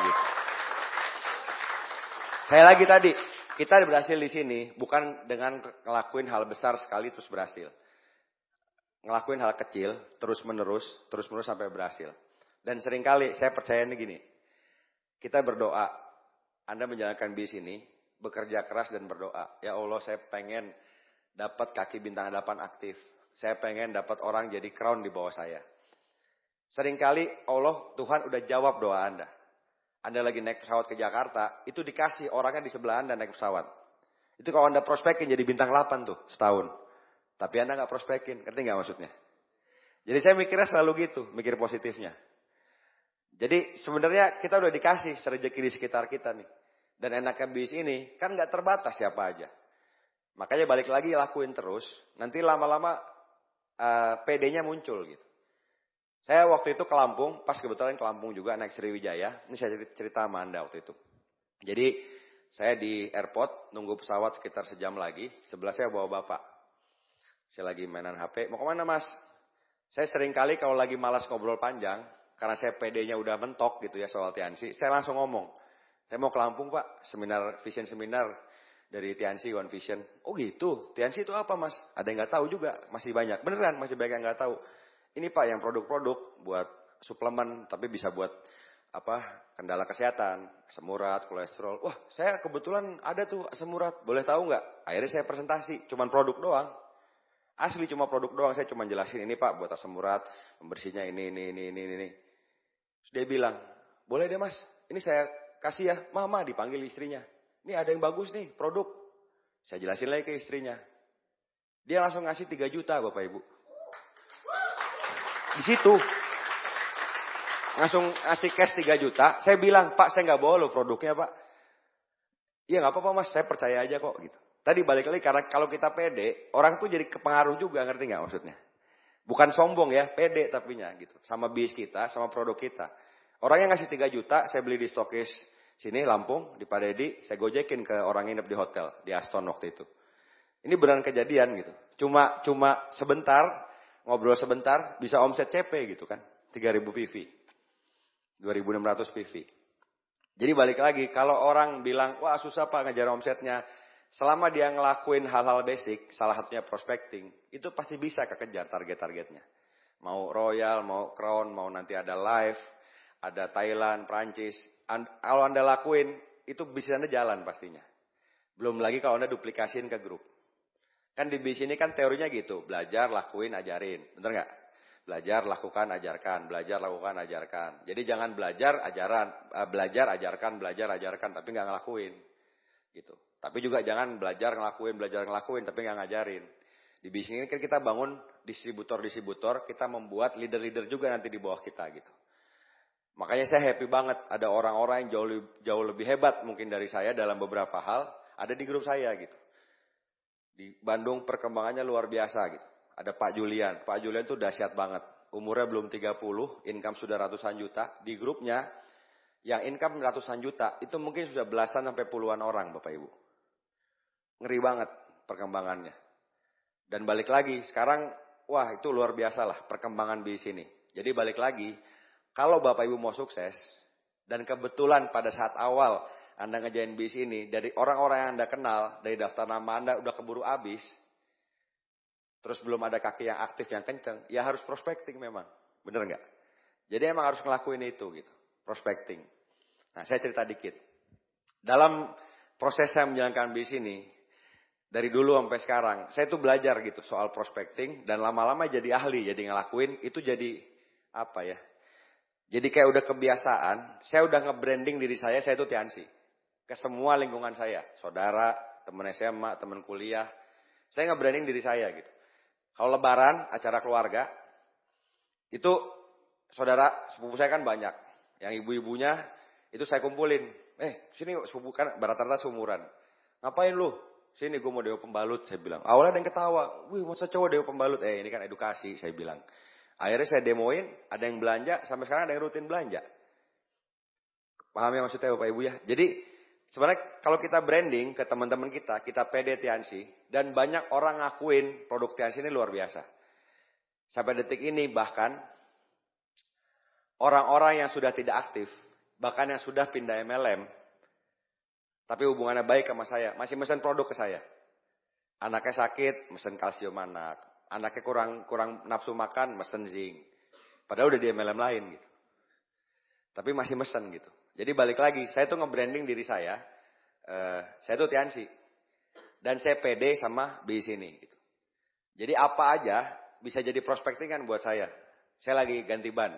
Gitu. Saya lagi tadi, kita berhasil di sini bukan dengan ngelakuin hal besar sekali terus berhasil. Ngelakuin hal kecil terus menerus sampai berhasil. Dan seringkali saya percaya ini gini. Kita berdoa. Anda menjalankan bisnis ini, bekerja keras dan berdoa. Ya Allah saya pengen dapat kaki bintang 8 aktif. Saya pengen dapat orang jadi crown di bawah saya. Seringkali Tuhan udah jawab doa Anda. Anda lagi naik pesawat ke Jakarta, itu dikasih orangnya di sebelah Anda naik pesawat. Itu kalau Anda prospekin jadi bintang 8 tuh setahun. Tapi Anda nggak prospekin, ngerti nggak maksudnya? Jadi saya mikirnya selalu gitu, mikir positifnya. Jadi sebenarnya kita udah dikasih rezeki di sekitar kita nih. Dan enaknya bisnis ini kan nggak terbatas siapa aja. Makanya balik lagi lakuin terus, nanti lama-lama PD-nya muncul gitu. Saya waktu itu ke Lampung, pas kebetulan ke Lampung juga naik Sriwijaya. Ini saya cerita sama Anda waktu itu. Jadi saya di airport nunggu pesawat sekitar sejam lagi. Sebelah saya bawa bapak. Saya lagi mainan HP. Mau kemana mas? Saya sering kali kalau lagi malas ngobrol panjang, karena saya PD-nya udah mentok gitu ya soal Tiansi. Saya langsung ngomong, saya mau ke Lampung pak, vision seminar. Dari Tiansi One Vision. Oh gitu, Tiansi itu apa mas? Ada yang nggak tahu juga, masih banyak. Beneran, masih banyak yang nggak tahu. Ini pak yang produk-produk buat suplemen, tapi bisa buat kendala kesehatan, asam urat, kolesterol. Wah, saya kebetulan ada tuh asam urat, boleh tahu nggak? Akhirnya saya presentasi, cuman produk doang. Asli cuma produk doang, saya cuma jelasin ini pak buat asam urat, pembersihnya ini. Terus dia bilang, boleh deh mas, ini saya kasih ya, mama dipanggil istrinya. Ini ada yang bagus nih, produk. Saya jelasin lagi ke istrinya. Dia langsung ngasih 3 juta Bapak Ibu. Di situ. Langsung ngasih cash 3 juta. Saya bilang, Pak saya nggak bawa loh produknya Pak. Iya nggak apa-apa mas, saya percaya aja kok gitu. Tadi balik lagi, karena kalau kita pede, orang tuh jadi kepengaruh juga, ngerti nggak maksudnya? Bukan sombong ya, pede tapinya gitu. Sama bis kita, sama produk kita. Orang yang ngasih 3 juta, saya beli di stokis. Sini Lampung, di Pak Dedi, saya gojekin ke orang nginep di hotel, di Aston waktu itu. Ini beneran kejadian gitu. Cuma sebentar, ngobrol sebentar, bisa omset CP gitu kan. 3.000 PV. 2.600 PV. Jadi balik lagi, kalau orang bilang, wah susah pak ngejar omsetnya. Selama dia ngelakuin hal-hal basic, salah satunya prospecting, itu pasti bisa kekejar target-targetnya. Mau Royal, mau Crown, mau nanti ada Live, ada Thailand, Prancis. Kalau Anda lakuin, itu bisnis Anda jalan pastinya. Belum lagi kalau Anda duplikasiin ke grup. Kan di bisnis ini kan teorinya gitu, belajar, lakuin, ajarin. Bener nggak? Belajar, lakukan, ajarkan. Belajar, lakukan, ajarkan. Jadi jangan belajar, ajarkan, tapi nggak ngelakuin. Gitu. Tapi juga jangan belajar, ngelakuin, tapi nggak ngajarin. Di bisnis ini kan kita bangun distributor, kita membuat leader-leader juga nanti di bawah kita gitu. Makanya saya happy banget ada orang-orang yang jauh lebih hebat mungkin dari saya dalam beberapa hal, ada di grup saya gitu. Di Bandung perkembangannya luar biasa gitu. Ada Pak Julian tuh dahsyat banget. Umurnya belum 30, income sudah ratusan juta. Di grupnya yang income ratusan juta, itu mungkin sudah belasan sampai puluhan orang Bapak Ibu. Ngeri banget perkembangannya. Dan balik lagi, sekarang wah itu luar biasa lah perkembangan bisnis ini. Jadi balik lagi, kalau Bapak Ibu mau sukses, dan kebetulan pada saat awal Anda ngejain bisnis ini, dari orang-orang yang Anda kenal, dari daftar nama Anda udah keburu habis, terus belum ada kaki yang aktif, yang kenceng, ya harus prospecting memang. Bener nggak? Jadi emang harus ngelakuin itu gitu, prospecting. Nah saya cerita dikit. Dalam proses saya menjalankan bisnis ini, dari dulu sampai sekarang, saya tuh belajar gitu soal prospecting dan lama-lama jadi ahli, jadi ngelakuin itu jadi apa ya? Jadi kayak udah kebiasaan, saya udah nge-branding diri saya tuh Tiansi. Ke semua lingkungan saya, saudara, teman SMA, teman kuliah, saya nge-branding diri saya gitu. Kalau lebaran, acara keluarga, itu saudara sepupu saya kan banyak. Yang ibu-ibunya itu saya kumpulin. Sini sepupu kan rata-rata seumuran. Ngapain lu? Sini gue mau dewa pembalut, saya bilang. Awalnya ada yang ketawa. Wih, masa cowok dewa pembalut? Ini kan edukasi, saya bilang. Akhirnya saya demoin, ada yang belanja, sampai sekarang ada yang rutin belanja. Paham ya maksudnya Bapak Ibu ya? Jadi sebenarnya kalau kita branding ke teman-teman kita pede Tiansi, dan banyak orang ngakuin produk Tiansi ini luar biasa. Sampai detik ini bahkan, orang-orang yang sudah tidak aktif, bahkan yang sudah pindah MLM, tapi hubungannya baik sama saya, masih mesen produk ke saya. Anaknya sakit, mesen kalsium anak. Anaknya kurang nafsu makan, mesen zinc. Padahal udah di MLM lain gitu. Tapi masih mesen gitu. Jadi balik lagi, saya tuh nge-branding diri saya tuh Tiansi. Dan saya pede sama bisnis ini gitu. Jadi apa aja bisa jadi prospecting buat saya. Saya lagi ganti ban.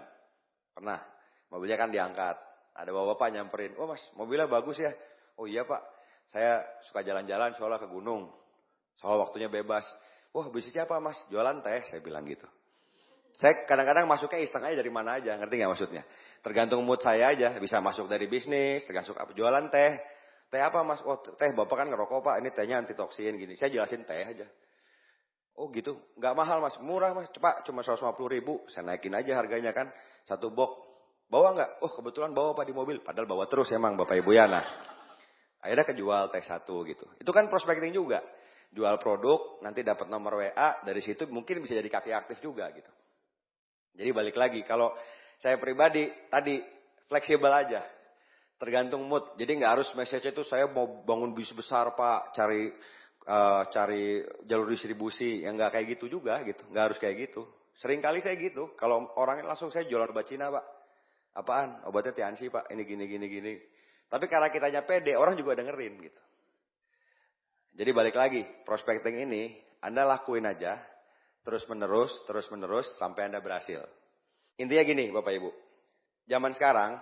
Pernah, mobilnya kan diangkat. Ada bapak-bapak nyamperin, "Oh Mas, mobilnya bagus ya." "Oh iya Pak, saya suka jalan-jalan soalnya ke gunung. Soal waktunya bebas." "Wah bisnisnya apa Mas?" "Jualan teh," saya bilang gitu. Saya kadang-kadang masuknya iseng aja dari mana aja, ngerti gak maksudnya? Tergantung mood saya aja, bisa masuk dari bisnis, tergantung apa, jualan teh. "Teh apa Mas?" "Oh teh Bapak kan ngerokok Pak, ini tehnya anti toksin gini." Saya jelasin teh aja. "Oh gitu, gak mahal Mas, murah Mas, Pak cuma 150.000. Saya naikin aja harganya kan, satu box. "Bawa gak?" "Oh kebetulan bawa Pak di mobil." Padahal bawa terus emang Bapak Ibu ya. Nah, akhirnya kejual teh satu gitu. Itu kan prospecting juga. Jual produk, nanti dapat nomor WA, dari situ mungkin bisa jadi kaki aktif juga gitu. Jadi balik lagi, kalau saya pribadi tadi fleksibel aja. Tergantung mood. Jadi nggak harus message itu saya mau bangun bisnis besar Pak, cari jalur distribusi. Yang nggak kayak gitu juga gitu. Nggak harus kayak gitu. Sering kali saya gitu. Kalau orangnya langsung saya jualan obat Cina Pak. "Apaan?" "Obatnya Tiansi Pak. Ini gini. Tapi karena kitanya pede, orang juga dengerin gitu. Jadi balik lagi, prospecting ini Anda lakuin aja. Terus menerus sampai Anda berhasil. Intinya gini Bapak Ibu. Zaman sekarang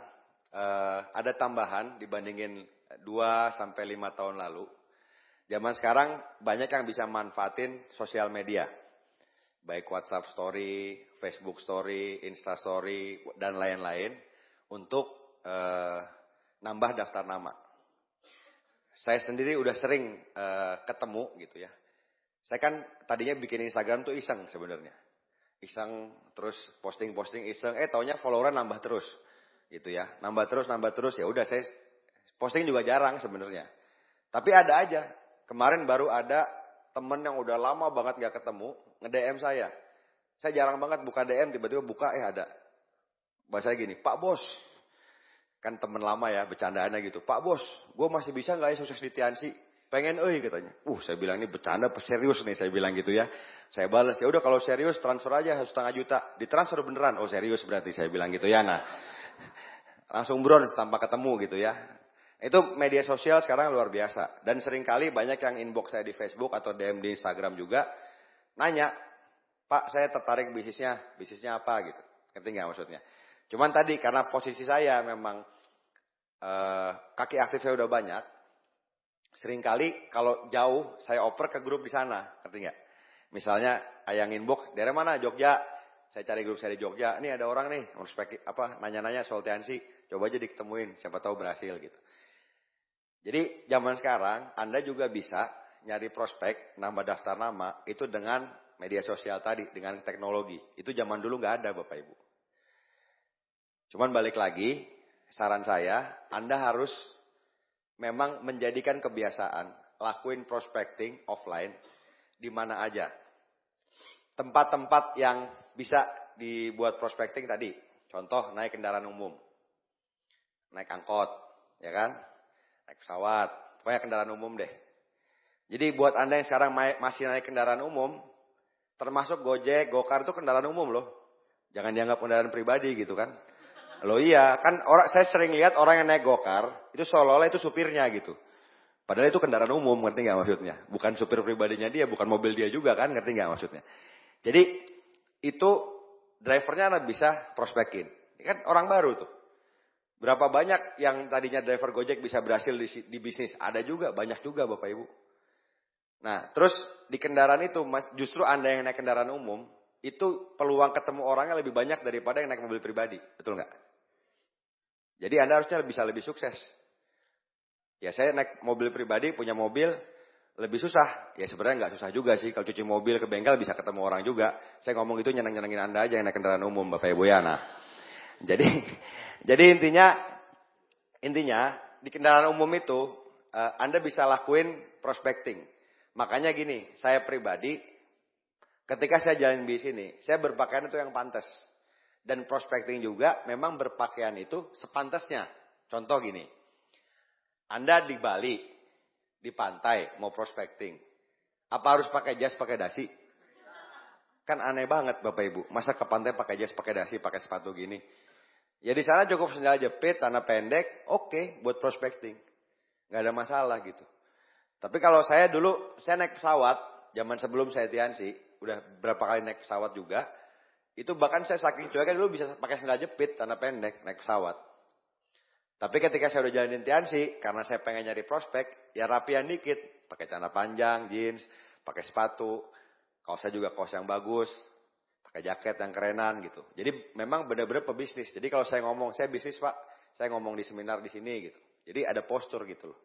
ada tambahan dibandingin 2-5 tahun lalu. Zaman sekarang banyak yang bisa manfaatin sosial media. Baik WhatsApp Story, Facebook Story, Insta Story, dan lain-lain. Untuk nambah daftar nama. Saya sendiri udah sering ketemu gitu ya. Saya kan tadinya bikin Instagram tuh iseng sebenarnya. Iseng terus posting iseng. Taunya follower nambah terus. Gitu ya. Nambah terus. Ya udah saya posting juga jarang sebenarnya. Tapi ada aja. Kemarin baru ada temen yang udah lama banget gak ketemu. Nge-DM saya. Saya jarang banget buka DM. Tiba-tiba buka ada. Bahasanya gini. "Pak Bos." Kan temen lama ya bercandaannya gitu. "Pak Bos, gue masih bisa gak ya sukses di Tiansi? Pengen katanya. Saya bilang ini bercanda apa serius nih, saya bilang gitu ya. Saya balas, "Ya udah kalau serius transfer aja 1,5 juta. Ditransfer beneran." "Oh serius berarti," saya bilang gitu ya. Nah, langsung bronze tanpa ketemu gitu ya. Itu media sosial sekarang luar biasa. Dan seringkali banyak yang inbox saya di Facebook atau DM di Instagram juga. Nanya, Pak saya tertarik bisnisnya apa gitu. Ngerti nggak maksudnya? Cuman tadi karena posisi saya memang kaki aktif saya udah banyak. Seringkali kalau jauh saya oper ke grup di sana. Ngerti nggak? Misalnya yang inbox, daerah mana? Jogja. Saya cari grup saya di Jogja. Ini ada orang nih, nanya-nanya soal TNC. Coba aja diketemuin, siapa tahu berhasil gitu. Jadi zaman sekarang Anda juga bisa nyari prospek, nambah daftar nama itu dengan media sosial tadi, dengan teknologi. Itu zaman dulu nggak ada Bapak Ibu. Cuman balik lagi, saran saya, Anda harus memang menjadikan kebiasaan, lakuin prospecting offline di mana aja. Tempat-tempat yang bisa dibuat prospecting tadi, contoh naik kendaraan umum, naik angkot, ya kan? Naik pesawat, pokoknya kendaraan umum deh. Jadi buat Anda yang sekarang masih naik kendaraan umum, termasuk Gojek, Gokar itu kendaraan umum loh. Jangan dianggap kendaraan pribadi gitu kan. Loh iya, kan saya sering lihat orang yang naik Gokar, itu seolah-olah itu supirnya gitu. Padahal itu kendaraan umum, ngerti nggak maksudnya? Bukan supir pribadinya dia, bukan mobil dia juga kan, ngerti nggak maksudnya? Jadi itu drivernya Anda bisa prospekin. Ini kan orang baru tuh. Berapa banyak yang tadinya driver Gojek bisa berhasil di bisnis? Ada juga, banyak juga Bapak Ibu. Nah, terus di kendaraan itu, justru Anda yang naik kendaraan umum, itu peluang ketemu orangnya lebih banyak daripada yang naik mobil pribadi. Betul nggak? Jadi Anda harusnya bisa lebih sukses. Ya saya naik mobil pribadi, punya mobil, lebih susah. Ya sebenarnya nggak susah juga sih. Kalau cuci mobil ke bengkel bisa ketemu orang juga. Saya ngomong itu nyeneng-nyenengin Anda aja yang naik kendaraan umum Bapak Ibu ya. Nah, jadi intinya di kendaraan umum itu Anda bisa lakuin prospecting. Makanya gini, saya pribadi ketika saya jalan bis ini, saya berpakaian itu yang pantas. Dan prospecting juga memang berpakaian itu sepantasnya. Contoh gini, Anda di Bali, di pantai mau prospecting. Apa harus pakai jas, pakai dasi? Kan aneh banget Bapak Ibu. Masa ke pantai pakai jas, pakai dasi, pakai sepatu gini? Ya di sana cukup sendal jepit, celana pendek, oke, buat prospecting. Nggak ada masalah gitu. Tapi kalau saya dulu, saya naik pesawat, zaman sebelum saya Tiansi, udah berapa kali naik pesawat juga, itu bahkan saya saking cueknya dulu bisa pakai sendal jepit, celana pendek, naik pesawat. Tapi ketika saya udah jalanin Tiansi, karena saya pengen nyari prospek, ya rapian dikit. Pakai celana panjang, jeans, pakai sepatu, kaosnya juga kaos yang bagus, pakai jaket yang kerenan gitu. Jadi memang benar-benar pebisnis. Jadi kalau saya ngomong, saya bisnis Pak, saya ngomong di seminar di sini gitu. Jadi ada postur gitu loh.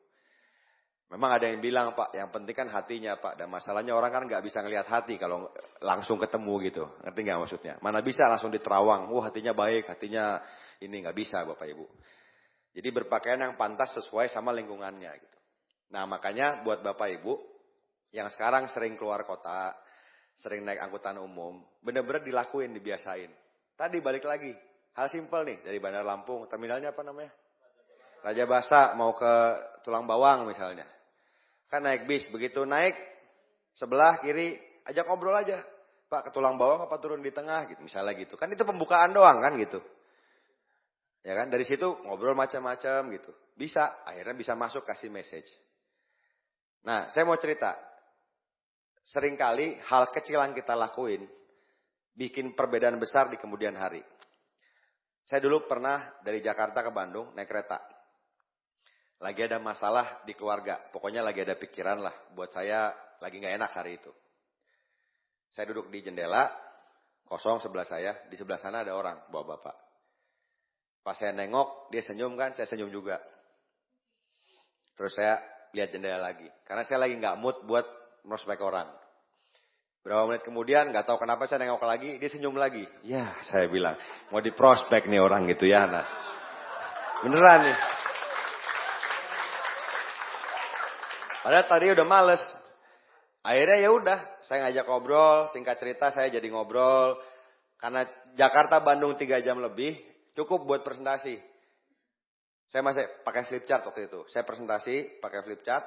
Memang ada yang bilang Pak, yang penting kan hatinya Pak. Dan masalahnya orang kan nggak bisa ngelihat hati kalau langsung ketemu gitu. Ngerti nggak maksudnya? Mana bisa langsung diterawang, wah hatinya baik, hatinya ini nggak bisa Bapak Ibu. Jadi berpakaian yang pantas sesuai sama lingkungannya gitu. Nah makanya buat Bapak Ibu yang sekarang sering keluar kota, sering naik angkutan umum, benar-benar dilakuin, dibiasain. Tadi balik lagi, hal simpel nih dari Bandar Lampung, terminalnya apa namanya? Raja Basa mau ke Tulang Bawang misalnya. Kan naik bis, begitu naik sebelah kiri, ajak ngobrol aja. Pak ke Tulang Bawang apa turun di tengah gitu, misalnya gitu. Kan itu pembukaan doang kan gitu. Ya kan, dari situ ngobrol macam-macam gitu. Bisa, akhirnya bisa masuk kasih message. Nah, saya mau cerita. Seringkali hal kecil yang kita lakuin bikin perbedaan besar di kemudian hari. Saya dulu pernah dari Jakarta ke Bandung naik kereta. Lagi ada masalah di keluarga. Pokoknya lagi ada pikiran lah. Buat saya lagi gak enak hari itu. Saya duduk di jendela, kosong sebelah saya. Di sebelah sana ada orang, bawa bapak. Pas saya nengok, dia senyum kan, saya senyum juga. Terus saya lihat jendela lagi. Karena saya lagi gak mood buat prospek orang. Berapa menit kemudian, gak tahu kenapa saya nengok lagi, dia senyum lagi. Ya, saya bilang, mau di prospek nih orang gitu ya. Nah, beneran nih. Padahal tadi udah males. Akhirnya ya udah, saya ngajak ngobrol, singkat cerita saya jadi ngobrol. Karena Jakarta Bandung 3 jam lebih, cukup buat presentasi. Saya masih pakai flip chart waktu itu. Saya presentasi pakai flip chart.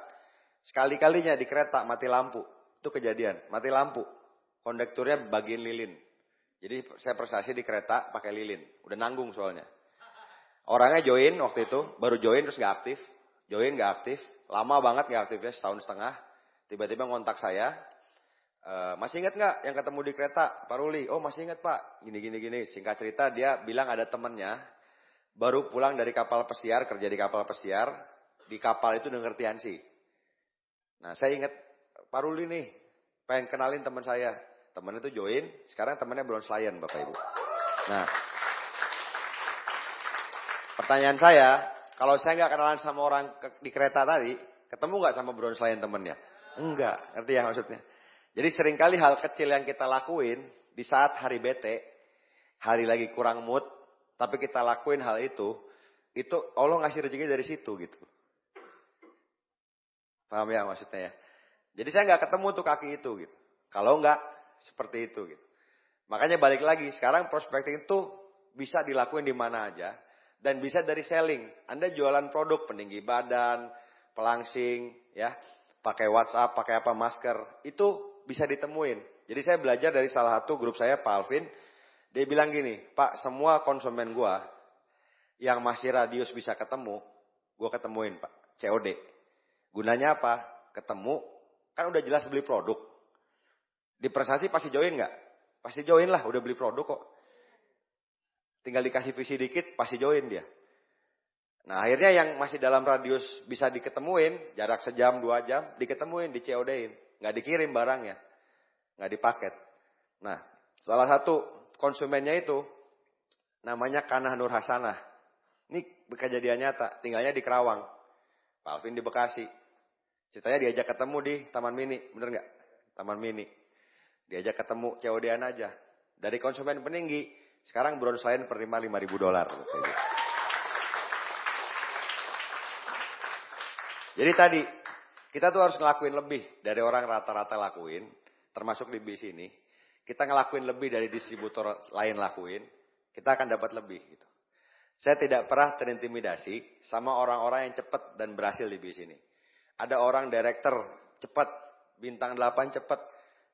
Sekali-kalinya di kereta mati lampu. Itu kejadian, mati lampu. Kondekturnya bagiin lilin. Jadi saya presentasi di kereta pakai lilin. Udah nanggung soalnya. Orangnya join waktu itu, baru join terus gak aktif. join gak aktif, lama banget gak aktifnya, setahun setengah. Tiba-tiba ngontak saya, masih ingat gak yang ketemu di kereta, Pak Ruli? Oh masih ingat Pak, gini. Singkat cerita dia bilang ada temennya, baru pulang dari kapal pesiar, kerja di kapal pesiar, di kapal itu denger Tiansi. Nah saya ingat, Pak Ruli nih, pengen kenalin teman saya. Temennya itu join, sekarang temennya Bronze Lion Bapak Ibu. Nah, pertanyaan saya, kalau saya nggak kenalan sama orang di kereta tadi, ketemu nggak sama Bronze Lion temennya? Enggak, ngerti ya maksudnya? Jadi seringkali hal kecil yang kita lakuin di saat hari bete, hari lagi kurang mood, tapi kita lakuin hal itu Allah ngasih rezeki dari situ gitu. Paham ya maksudnya ya? Jadi saya nggak ketemu tuh kaki itu gitu. Kalau nggak seperti itu gitu. Makanya balik lagi, sekarang prospecting itu bisa dilakuin di mana aja. Dan bisa dari selling. Anda jualan produk peninggi badan, pelangsing, ya, pakai WhatsApp, pakai apa, masker. Itu bisa ditemuin. Jadi saya belajar dari salah satu grup saya, Pak Alvin. Dia bilang gini, Pak, semua konsumen gua yang masih radius bisa ketemu, gua ketemuin Pak, COD. Gunanya apa? Ketemu, kan udah jelas beli produk. Di prestasi pasti join nggak? Pasti join lah, udah beli produk kok. Tinggal dikasih visi dikit, pasti join dia. Nah akhirnya yang masih dalam radius bisa diketemuin, jarak sejam, 2 jam, diketemuin, di COD-in. Nggak dikirim barangnya, nggak dipaket. Nah salah satu konsumennya itu, namanya Kanah Nur Hasanah. Ini kejadian nyata, tinggalnya di Kerawang. Pak Alvin di Bekasi. Ceritanya diajak ketemu di Taman Mini, bener nggak? Taman Mini. Diajak ketemu, COD-an aja. Dari konsumen peninggi, sekarang Bronze Lion per $5.000. Jadi tadi, kita tuh harus ngelakuin lebih dari orang rata-rata lakuin, termasuk di bis ini. Kita ngelakuin lebih dari distributor lain lakuin, kita akan dapat lebih. Gitu. Saya tidak pernah terintimidasi sama orang-orang yang cepat dan berhasil di bis ini. Ada orang director cepat, bintang 8 cepat.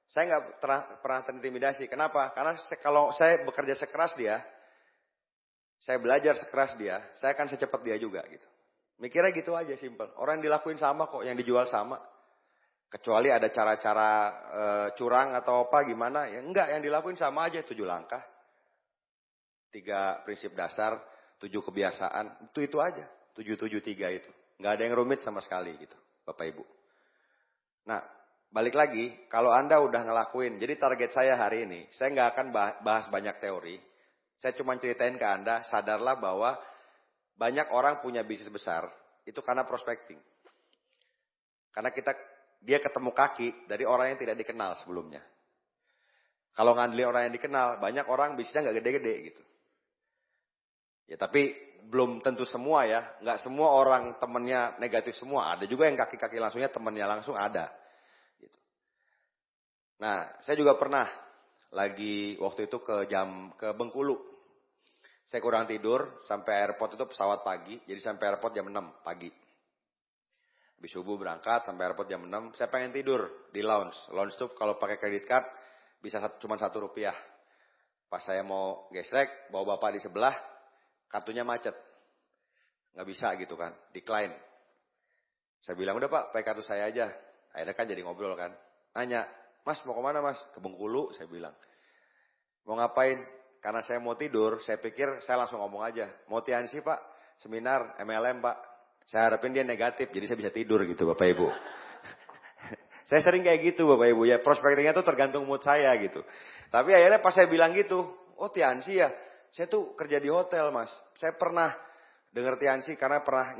Saya nggak pernah terintimidasi. Kenapa? Karena kalau saya bekerja sekeras dia, saya belajar sekeras dia, saya akan secepat dia juga gitu. Mikirnya gitu aja, simple. Orang yang dilakuin sama kok, yang dijual sama. Kecuali ada cara-cara curang atau apa gimana, ya enggak, yang dilakuin sama aja. 7 langkah, 3 prinsip dasar, 7 kebiasaan, itu aja. 773 itu. Nggak ada yang rumit sama sekali gitu, Bapak Ibu. Nah, balik lagi, kalau Anda udah ngelakuin, jadi target saya hari ini, saya nggak akan bahas banyak teori. Saya cuma ceritain ke Anda, sadarlah bahwa banyak orang punya bisnis besar, itu karena prospecting. Karena dia ketemu kaki dari orang yang tidak dikenal sebelumnya. Kalau ngandelin orang yang dikenal, banyak orang bisnisnya nggak gede-gede gitu. Ya tapi belum tentu semua ya, nggak semua orang temennya negatif semua. Ada juga yang kaki-kaki langsungnya temennya langsung ada. Gitu. Nah, saya juga pernah lagi waktu itu ke Bengkulu. Saya kurang tidur, sampai airport itu pesawat pagi, jadi sampai airport jam 6 pagi. Habis subuh berangkat, sampai airport jam 6, saya pengen tidur di lounge. Lounge itu kalau pakai kredit card, bisa cuma Rp1. Pas saya mau gesrek, bawa bapak di sebelah, kartunya macet. Nggak bisa gitu kan, decline. Saya bilang, udah Pak, pakai kartu saya aja. Akhirnya kan jadi ngobrol kan. Nanya, Mas mau kemana Mas? Ke Bengkulu, saya bilang. Mau ngapain? Karena saya mau tidur, saya pikir saya langsung ngomong aja. Mau Tiansi Pak, seminar MLM Pak. Saya harapin dia negatif, jadi saya bisa tidur gitu Bapak Ibu. Saya sering kayak gitu Bapak Ibu ya. Prospektingnya tuh tergantung mood saya gitu. Tapi akhirnya pas saya bilang gitu, oh Tiansi ya. Saya tuh kerja di hotel Mas. Saya pernah dengar Tiansi karena pernah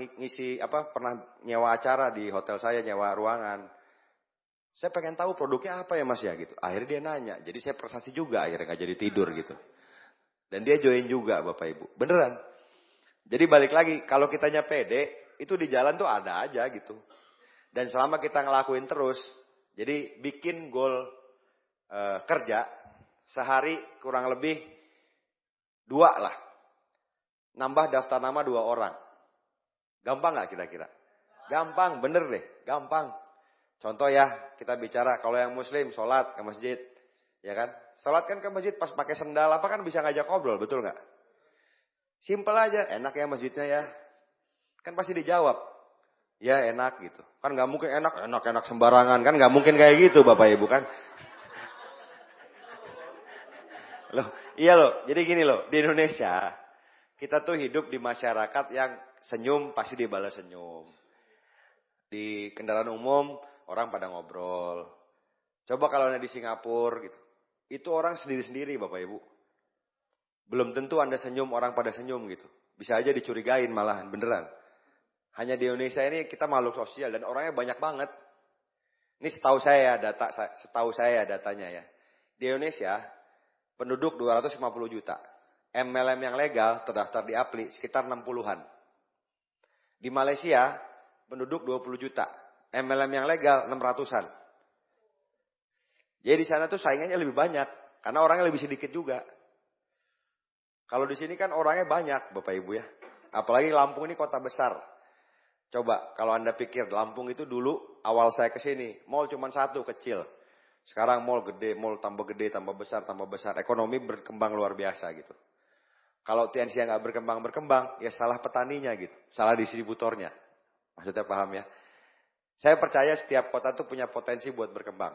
pernah nyewa acara di hotel saya, nyewa ruangan. Saya pengen tahu produknya apa ya Mas ya gitu. Akhirnya dia nanya, jadi saya prestasi juga akhirnya nggak jadi tidur gitu. Dan dia join juga Bapak Ibu. Beneran. Jadi balik lagi, kalau kitanya pede, itu di jalan tuh ada aja gitu. Dan selama kita ngelakuin terus, jadi bikin goal kerja, sehari kurang lebih 2 lah. Nambah daftar nama 2 orang. Gampang gak kira-kira? Gampang, bener deh, gampang. Contoh ya, kita bicara kalau yang muslim, sholat ke masjid. Ya kan? Sholat kan ke masjid pas pakai sendal apa kan bisa ngajak ngobrol, betul nggak? Simpel aja, enak ya masjidnya ya. Kan pasti dijawab. Ya enak gitu. Kan nggak mungkin enak sembarangan. Kan nggak mungkin kayak gitu Bapak Ibu kan. Loh, iya loh. Jadi gini loh, di Indonesia kita tuh hidup di masyarakat yang senyum pasti dibalas senyum. Di kendaraan umum orang pada ngobrol. Coba kalau Anda di Singapura gitu. Itu orang sendiri-sendiri Bapak Ibu. Belum tentu Anda senyum, orang pada senyum gitu. Bisa aja dicurigain malahan, beneran. Hanya di Indonesia ini kita makhluk sosial dan orangnya banyak banget. Ini setahu saya datanya ya. Di Indonesia penduduk 250 juta. MLM yang legal terdaftar di Apli sekitar 60-an. Di Malaysia penduduk 20 juta. MLM yang legal 600-an. Jadi di sana tuh saingannya lebih banyak karena orangnya lebih sedikit juga. Kalau di sini kan orangnya banyak Bapak Ibu ya. Apalagi Lampung ini kota besar. Coba kalau Anda pikir Lampung itu dulu awal saya ke sini, mall cuma satu kecil. Sekarang mall gede, mall tambah gede, tambah besar, tambah besar. Ekonomi berkembang luar biasa gitu. Kalau TNC nggak berkembang, ya salah petaninya gitu. Salah distributornya. Maksudnya paham ya? Saya percaya setiap kota tuh punya potensi buat berkembang.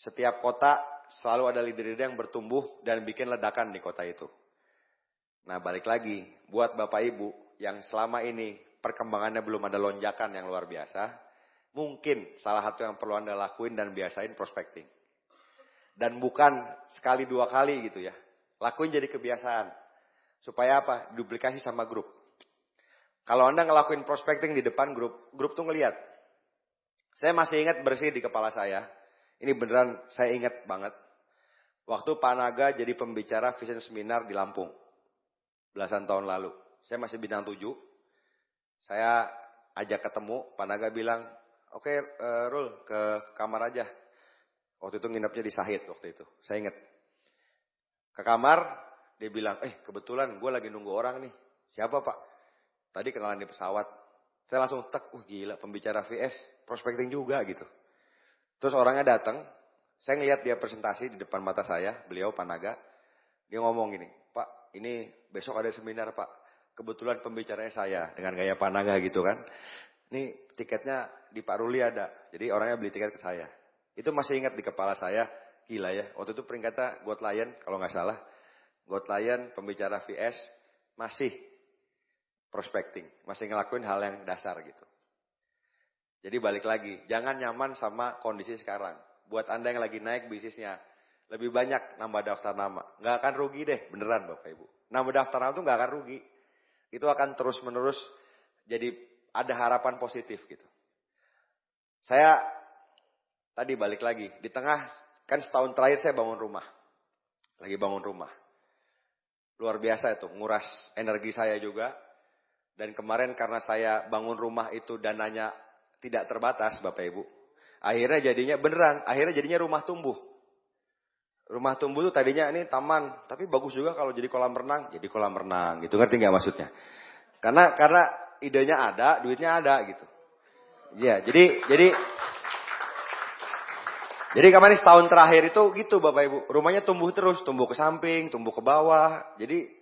Setiap kota selalu ada leader-leader yang bertumbuh dan bikin ledakan di kota itu. Nah balik lagi, buat Bapak Ibu yang selama ini perkembangannya belum ada lonjakan yang luar biasa, mungkin salah satu yang perlu Anda lakuin dan biasain prospecting. Dan bukan sekali dua kali gitu ya. Lakuin jadi kebiasaan. Supaya apa? Duplikasi sama grup. Kalau Anda ngelakuin prospecting di depan grup tuh ngelihat. Saya masih ingat bersih di kepala saya. Ini beneran saya ingat banget. Waktu Pak Naga jadi pembicara vision seminar di Lampung. Belasan tahun lalu. Saya masih bintang 7. Saya ajak ketemu. Pak Naga bilang, oke, Rul ke kamar aja. Waktu itu nginepnya di Sahid waktu itu. Saya ingat. Ke kamar, dia bilang, kebetulan gue lagi nunggu orang nih. Siapa Pak? Tadi kenalan di pesawat. Saya langsung gila pembicara VS. Prospecting juga gitu. Terus orangnya datang, saya ngelihat dia presentasi di depan mata saya, beliau Pak Naga. Dia ngomong gini, Pak ini besok ada seminar Pak. Kebetulan pembicaranya saya dengan gaya Pak Naga gitu kan. Ini tiketnya di Pak Ruli ada, jadi orangnya beli tiket ke saya. Itu masih ingat di kepala saya, gila ya. Waktu itu peringkatnya Got Lion kalau nggak salah. Got Lion pembicara VS masih prospecting, masih ngelakuin hal yang dasar gitu. Jadi balik lagi, jangan nyaman sama kondisi sekarang. Buat Anda yang lagi naik bisnisnya, lebih banyak nambah daftar nama. Nggak akan rugi deh, beneran Bapak Ibu. Nambah daftar nama itu nggak akan rugi. Itu akan terus menerus jadi ada harapan positif gitu. Saya tadi balik lagi, di tengah kan setahun terakhir saya bangun rumah. Lagi bangun rumah. Luar biasa itu, nguras energi saya juga. Dan kemarin karena saya bangun rumah itu dananya tidak terbatas Bapak Ibu. Akhirnya jadinya rumah tumbuh. Rumah tumbuh itu tadinya ini taman, tapi bagus juga kalau jadi kolam renang, gitu ngerti nggak maksudnya? Karena idenya ada, duitnya ada gitu. Ya, jadi kemarin setahun terakhir itu gitu Bapak Ibu, rumahnya tumbuh terus, tumbuh ke samping, tumbuh ke bawah. Jadi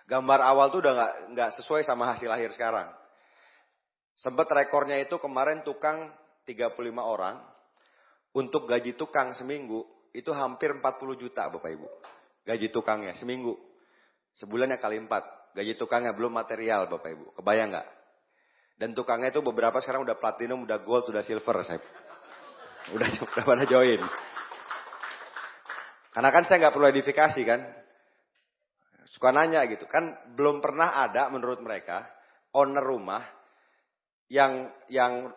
gambar awal tuh udah nggak sesuai sama hasil akhir sekarang. Sempat rekornya itu kemarin tukang 35 orang. Untuk gaji tukang seminggu itu hampir 40 juta Bapak Ibu. Gaji tukangnya seminggu. Sebulannya kali 4. Gaji tukangnya belum material Bapak Ibu. Kebayang nggak? Dan tukangnya itu beberapa sekarang udah platinum, udah gold, udah silver. Udah pada join. Karena kan saya nggak perlu edifikasi kan. Suka nanya gitu. Kan belum pernah ada menurut mereka owner rumah yang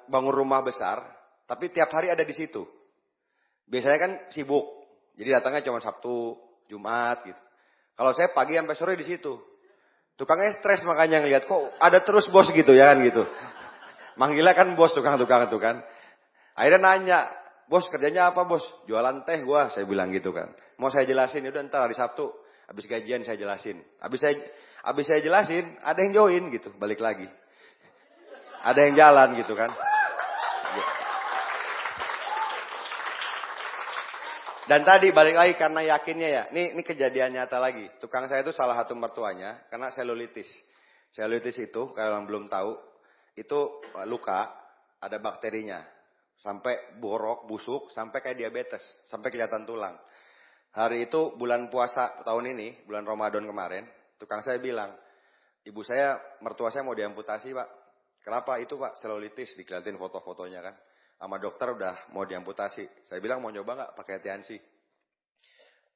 bangun rumah besar, tapi tiap hari ada di situ. Biasanya kan sibuk, jadi datangnya cuma Sabtu, Jumat gitu. Kalau saya pagi sampai sore di situ. Tukangnya stres makanya ngeliat kok ada terus bos gitu ya kan gitu. Manggilnya kan bos tukang-tukang itu kan. Akhirnya nanya, bos kerjanya apa bos? Jualan teh gua, saya bilang gitu kan. Mau saya jelasin, udah ntar hari Sabtu, habis gajian saya jelasin. Habis saya jelasin, ada yang join gitu, balik lagi. Ada yang jalan gitu kan. Dan tadi balik lagi karena yakinnya ya. Ini kejadian nyata lagi. Tukang saya itu salah satu mertuanya karena selulitis. Selulitis itu kalau yang belum tahu itu luka, ada bakterinya. Sampai borok, busuk, sampai kayak diabetes, sampai kelihatan tulang. Hari itu bulan puasa tahun ini, bulan Ramadan kemarin, tukang saya bilang, ibu saya, mertua saya mau diamputasi Pak. Kenapa? Itu Pak, selulitis, dikelihatin foto-fotonya kan. Sama dokter udah mau diamputasi. Saya bilang mau nyoba nggak pakai TNC.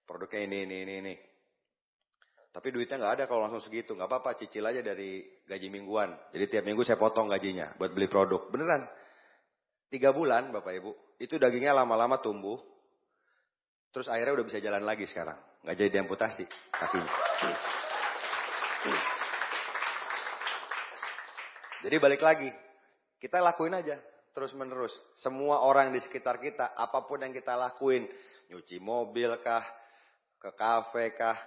Produknya ini. Tapi duitnya nggak ada kalau langsung segitu. Nggak apa-apa, cicil aja dari gaji mingguan. Jadi tiap minggu saya potong gajinya buat beli produk. Beneran. 3 bulan Bapak Ibu, itu dagingnya lama-lama tumbuh. Terus akhirnya udah bisa jalan lagi sekarang. Nggak jadi diamputasi kakinya. Jadi balik lagi, kita lakuin aja terus menerus. Semua orang di sekitar kita, apapun yang kita lakuin, nyuci mobil kah, ke kafe kah,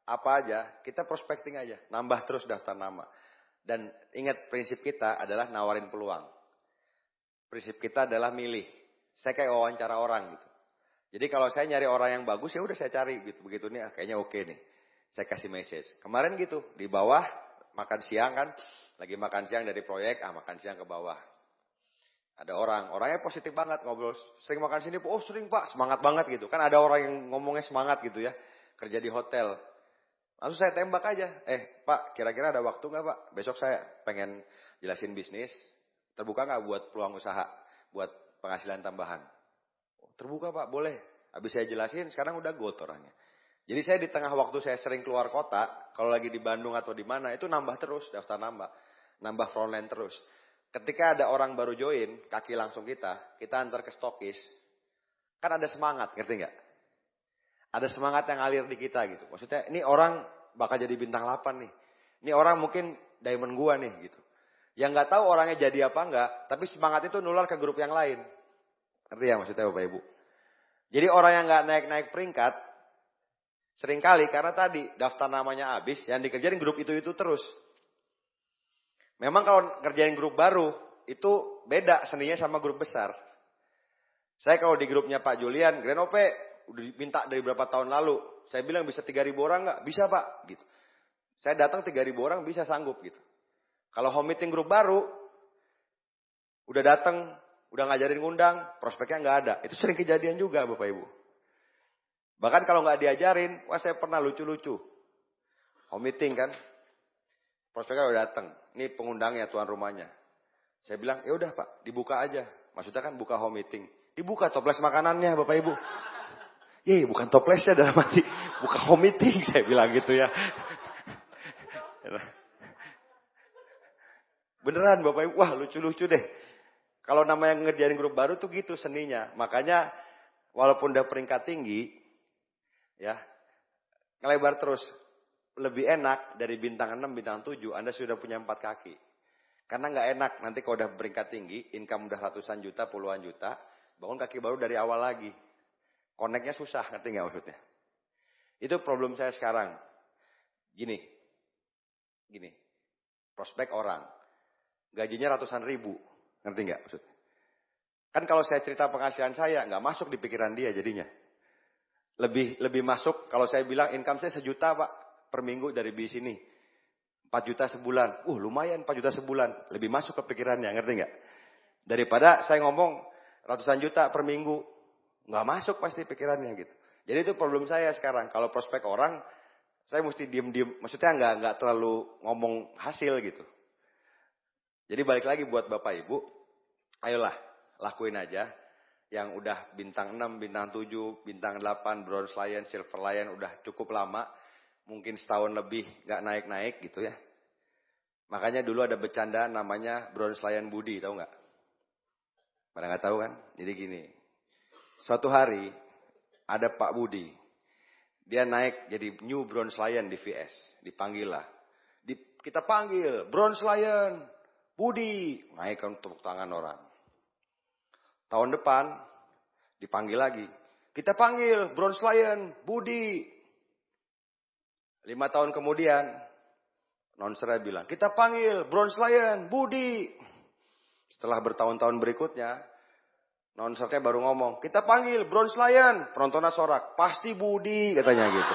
apa aja, kita prospecting aja, nambah terus daftar nama. Dan ingat prinsip kita adalah nawarin peluang. Prinsip kita adalah milih. Saya kayak wawancara orang gitu. Jadi kalau saya nyari orang yang bagus ya udah saya cari gitu. Begitu nih kayaknya oke nih. Saya kasih message. Kemarin gitu di bawah makan siang kan. Lagi makan siang dari proyek, makan siang ke bawah. Ada orangnya positif banget ngobrol. Sering makan sini, oh sering Pak, semangat banget gitu. Kan ada orang yang ngomongnya semangat gitu ya. Kerja di hotel. Langsung saya tembak aja. Pak, kira-kira ada waktu nggak Pak? Besok saya pengen jelasin bisnis. Terbuka nggak buat peluang usaha, buat penghasilan tambahan? Terbuka Pak, boleh. Habis saya jelasin, sekarang udah got orangnya. Jadi saya di tengah waktu saya sering keluar kota, kalau lagi di Bandung atau di mana, itu nambah terus, daftar nambah frontline terus. Ketika ada orang baru join, kaki langsung kita antar ke stokis, kan ada semangat, ngerti nggak? Ada semangat yang ngalir di kita gitu. Maksudnya, ini orang bakal jadi bintang 8 nih. Ini orang mungkin diamond gua nih gitu. Yang nggak tahu orangnya jadi apa enggak, tapi semangat itu nular ke grup yang lain. Ngerti ya maksudnya Bapak Ibu? Jadi orang yang nggak naik-naik peringkat, seringkali karena tadi daftar namanya habis, yang dikerjain grup itu terus. Memang kalau kerjain grup baru, itu beda seninya sama grup besar. Saya kalau di grupnya Pak Julian, Grenope, udah diminta dari berapa tahun lalu. Saya bilang bisa 3.000 orang nggak? Bisa Pak. Gitu. Saya datang 3.000 orang bisa sanggup gitu. Kalau home meeting grup baru, udah datang, udah ngajarin ngundang, prospeknya nggak ada. Itu sering kejadian juga Bapak Ibu. Bahkan kalau nggak diajarin, saya pernah lucu-lucu. Home meeting kan, prospeknya udah datang. Ini pengundangnya, tuan rumahnya. Saya bilang, ya udah Pak, dibuka aja. Maksudnya kan buka home meeting. Dibuka toples makanannya Bapak Ibu. Bukan toplesnya dalam arti, buka home meeting. Saya bilang gitu ya. Beneran Bapak Ibu, wah lucu-lucu deh. Kalau namanya ngerjain grup baru tuh gitu seninya. Makanya walaupun udah peringkat tinggi, ya ngelebar terus. Lebih enak dari bintang 6, bintang 7, Anda sudah punya 4 kaki. Karena nggak enak nanti kalau udah peringkat tinggi, income udah ratusan juta, puluhan juta, bangun kaki baru dari awal lagi. Connect-nya susah, ngerti nggak maksudnya? Itu problem saya sekarang. Gini, prospek orang. Gajinya ratusan ribu. Ngerti nggak maksudnya? Kan kalau saya cerita penghasilan saya, nggak masuk di pikiran dia jadinya. Lebih masuk kalau saya bilang income saya 1 juta Pak per minggu dari bis ini. 4 juta sebulan. Lumayan 4 juta sebulan. Lebih masuk ke pikirannya, ngerti nggak? Daripada saya ngomong ratusan juta per minggu. Nggak masuk pasti pikirannya gitu. Jadi itu problem saya sekarang. Kalau prospek orang, saya mesti diem-diem. Maksudnya nggak terlalu ngomong hasil gitu. Jadi balik lagi buat Bapak Ibu, ayolah lakuin aja. Yang udah bintang 6, bintang 7, bintang 8, bronze lion, silver lion udah cukup lama. Mungkin setahun lebih nggak naik-naik gitu ya. Makanya dulu ada bercandaan namanya bronze lion Budi, tahu nggak? Pada nggak tahu kan? Jadi gini, suatu hari ada Pak Budi. Dia naik jadi new bronze lion di VS. Dipanggil lah. Kita panggil bronze lion Budi. Naik kan tepuk tangan orang. Tahun depan dipanggil lagi. Kita panggil bronze lion Budi. 5 tahun kemudian announcer bilang, kita panggil bronze lion Budi. Setelah bertahun-tahun berikutnya, announcernya baru ngomong, kita panggil bronze lion. Penontonnya sorak, pasti Budi katanya gitu.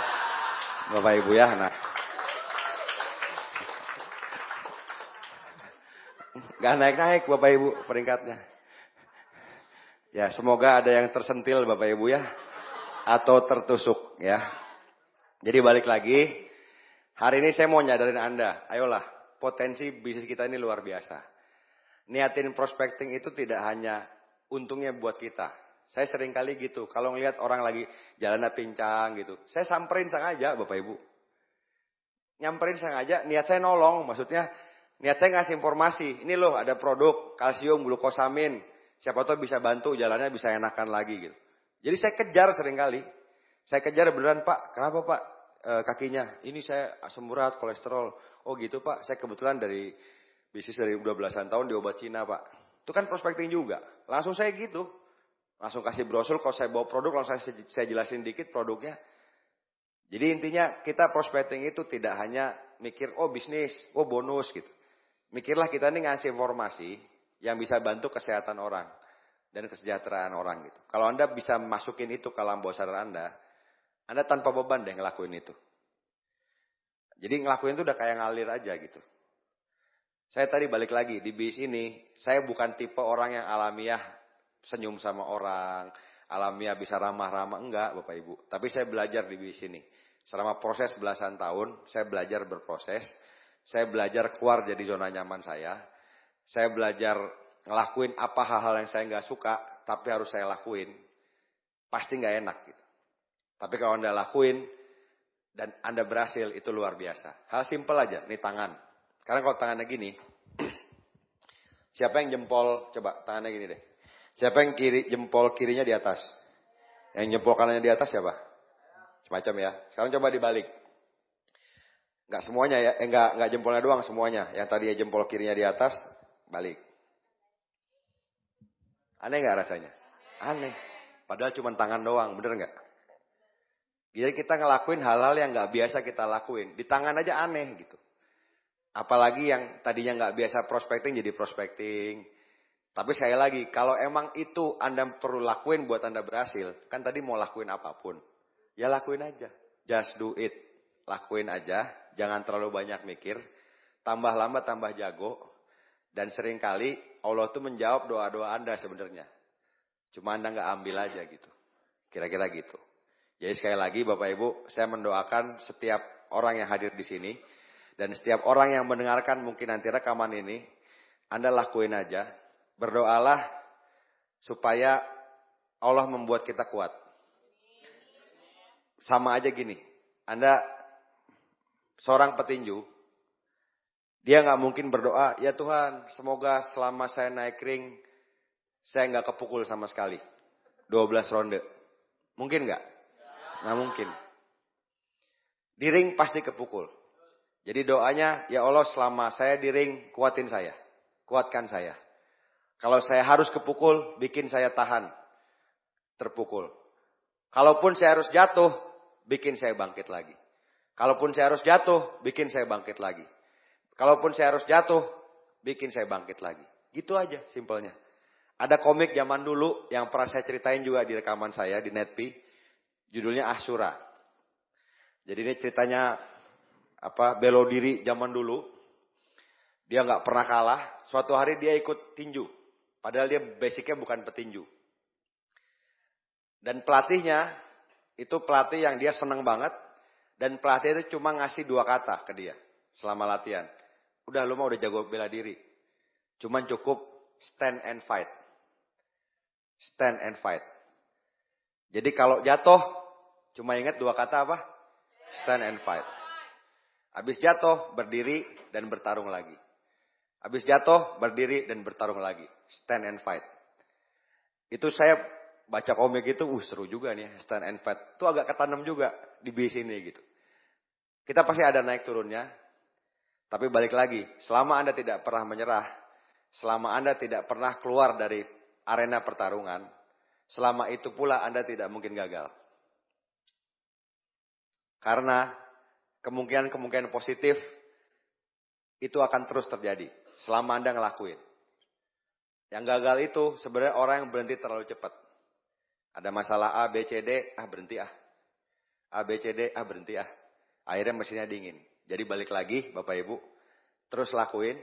Bapak Ibu ya, nah. Nggak naik-naik Bapak Ibu peringkatnya. Ya semoga ada yang tersentil Bapak Ibu ya. Atau tertusuk ya. Jadi balik lagi. Hari ini saya mau nyadarin Anda. Ayolah, potensi bisnis kita ini luar biasa. Niatin prospecting itu tidak hanya untungnya buat kita. Saya sering kali gitu. Kalau ngelihat orang lagi jalannya pincang gitu. Saya samperin sengaja Bapak Ibu. Nyamperin sengaja, niat saya nolong. Maksudnya niat saya ngasih informasi. Ini loh ada produk kalsium glukosamin. Siapa tahu bisa bantu jalannya bisa enakan lagi gitu. Jadi saya kejar sering kali. Saya kejar beneran Pak. Kenapa Pak kakinya? Ini saya asam urat, kolesterol. Oh gitu Pak. Saya kebetulan dari bisnis dari 12-an tahun di obat Cina Pak. Itu kan prospecting juga. Langsung saya gitu. Langsung kasih brosur. Kalau saya bawa produk langsung saya jelasin dikit produknya. Jadi intinya kita prospecting itu tidak hanya mikir oh bisnis, oh bonus gitu. Mikirlah kita ini ngasih informasi yang bisa bantu kesehatan orang dan kesejahteraan orang gitu. Kalau Anda bisa masukin itu ke alam bawah sadar Anda tanpa beban deh ngelakuin itu. Jadi ngelakuin itu udah kayak ngalir aja gitu. Saya tadi balik lagi di bis ini, saya bukan tipe orang yang alamiah senyum sama orang, alamiah bisa ramah-ramah, enggak Bapak Ibu. Tapi saya belajar di bis ini. Selama proses belasan tahun, saya belajar berproses. Saya belajar keluar dari zona nyaman saya. Saya belajar ngelakuin apa hal-hal yang saya nggak suka, tapi harus saya lakuin. Pasti nggak enak gitu. Tapi kalau Anda lakuin, dan Anda berhasil, itu luar biasa. Hal simpel aja, nih tangan. Karena kalau tangannya gini, siapa yang jempol, coba tangannya gini deh. Siapa yang jempol kirinya di atas? Yang jempol kanannya di atas siapa? Semacam ya. Sekarang coba dibalik. Enggak semuanya ya, enggak jempolnya doang semuanya. Yang tadi ya jempol kirinya di atas, balik. Aneh enggak rasanya? Aneh. Padahal cuma tangan doang, bener enggak? Jadi kita ngelakuin hal-hal yang enggak biasa kita lakuin. Di tangan aja aneh gitu. Apalagi yang tadinya enggak biasa prospecting jadi prospecting. Tapi sekali lagi, kalau emang itu Anda perlu lakuin buat Anda berhasil, kan tadi mau lakuin apapun. Ya lakuin aja. Just do it. Lakuin aja. Jangan terlalu banyak mikir. Tambah lama tambah jago. Dan seringkali Allah tuh menjawab doa-doa Anda sebenarnya. Cuma Anda nggak ambil aja gitu. Kira-kira gitu. Jadi sekali lagi Bapak Ibu, saya mendoakan setiap orang yang hadir di sini. Dan setiap orang yang mendengarkan mungkin nanti rekaman ini. Anda lakuin aja. Berdoalah supaya Allah membuat kita kuat. Sama aja gini, Anda seorang petinju, dia nggak mungkin berdoa, ya Tuhan semoga selama saya naik ring, saya nggak kepukul sama sekali. 12 ronde. Mungkin nggak? Nggak mungkin. Di ring pasti kepukul. Jadi doanya, ya Allah selama saya di ring, kuatin saya. Kuatkan saya. Kalau saya harus kepukul, bikin saya tahan. Terpukul. Kalaupun saya harus jatuh, bikin saya bangkit lagi. Kalaupun saya harus jatuh, bikin saya bangkit lagi. Kalaupun saya harus jatuh, bikin saya bangkit lagi. Gitu aja simpelnya. Ada komik zaman dulu yang pernah saya ceritain juga di rekaman saya di Netpi. Judulnya Ashura. Jadi ini ceritanya belo diri zaman dulu. Dia nggak pernah kalah. Suatu hari dia ikut tinju. Padahal dia basicnya bukan petinju. Dan pelatihnya itu pelatih yang dia seneng banget. Dan pelatih itu cuma ngasih 2 kata ke dia selama latihan. Udah lu mah udah jago bela diri. Cuman cukup stand and fight. Stand and fight. Jadi kalau jatuh cuma ingat 2 kata apa? Stand and fight. Habis jatuh berdiri dan bertarung lagi. Habis jatuh berdiri dan bertarung lagi. Stand and fight. Itu saya baca komik itu, seru juga nih stand and fight. Itu agak ketanam juga di bis ini gitu. Kita pasti ada naik turunnya. Tapi balik lagi, selama Anda tidak pernah menyerah, selama Anda tidak pernah keluar dari arena pertarungan, selama itu pula Anda tidak mungkin gagal. Karena kemungkinan positif itu akan terus terjadi selama Anda ngelakuin. Yang gagal itu sebenarnya orang yang berhenti terlalu cepat. Ada masalah A, B, C, D, berhenti A. A, B, C, D, berhenti A. Akhirnya mesinnya dingin. Jadi balik lagi Bapak Ibu, terus lakuin,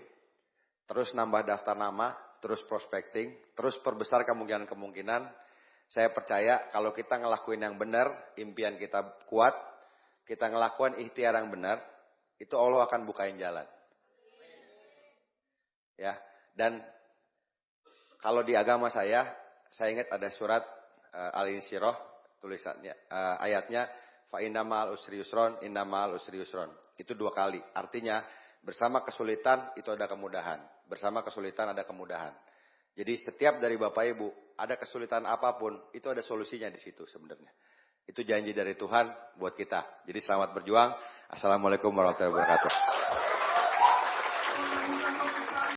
terus nambah daftar nama, terus prospecting, terus perbesar kemungkinan-kemungkinan. Saya percaya kalau kita ngelakuin yang benar, impian kita kuat, kita ngelakuin ikhtiar yang benar, itu Allah akan bukain jalan. Ya, dan kalau di agama saya ingat ada surat Al-Insyirah, tulisannya ayatnya fa inna ma'al usri yusron, inna ma'al usri yusron. Itu 2 kali. Artinya bersama kesulitan itu ada kemudahan. Bersama kesulitan ada kemudahan. Jadi setiap dari Bapak Ibu ada kesulitan apapun, itu ada solusinya di situ sebenarnya. Itu janji dari Tuhan buat kita. Jadi selamat berjuang. Assalamualaikum warahmatullahi wabarakatuh.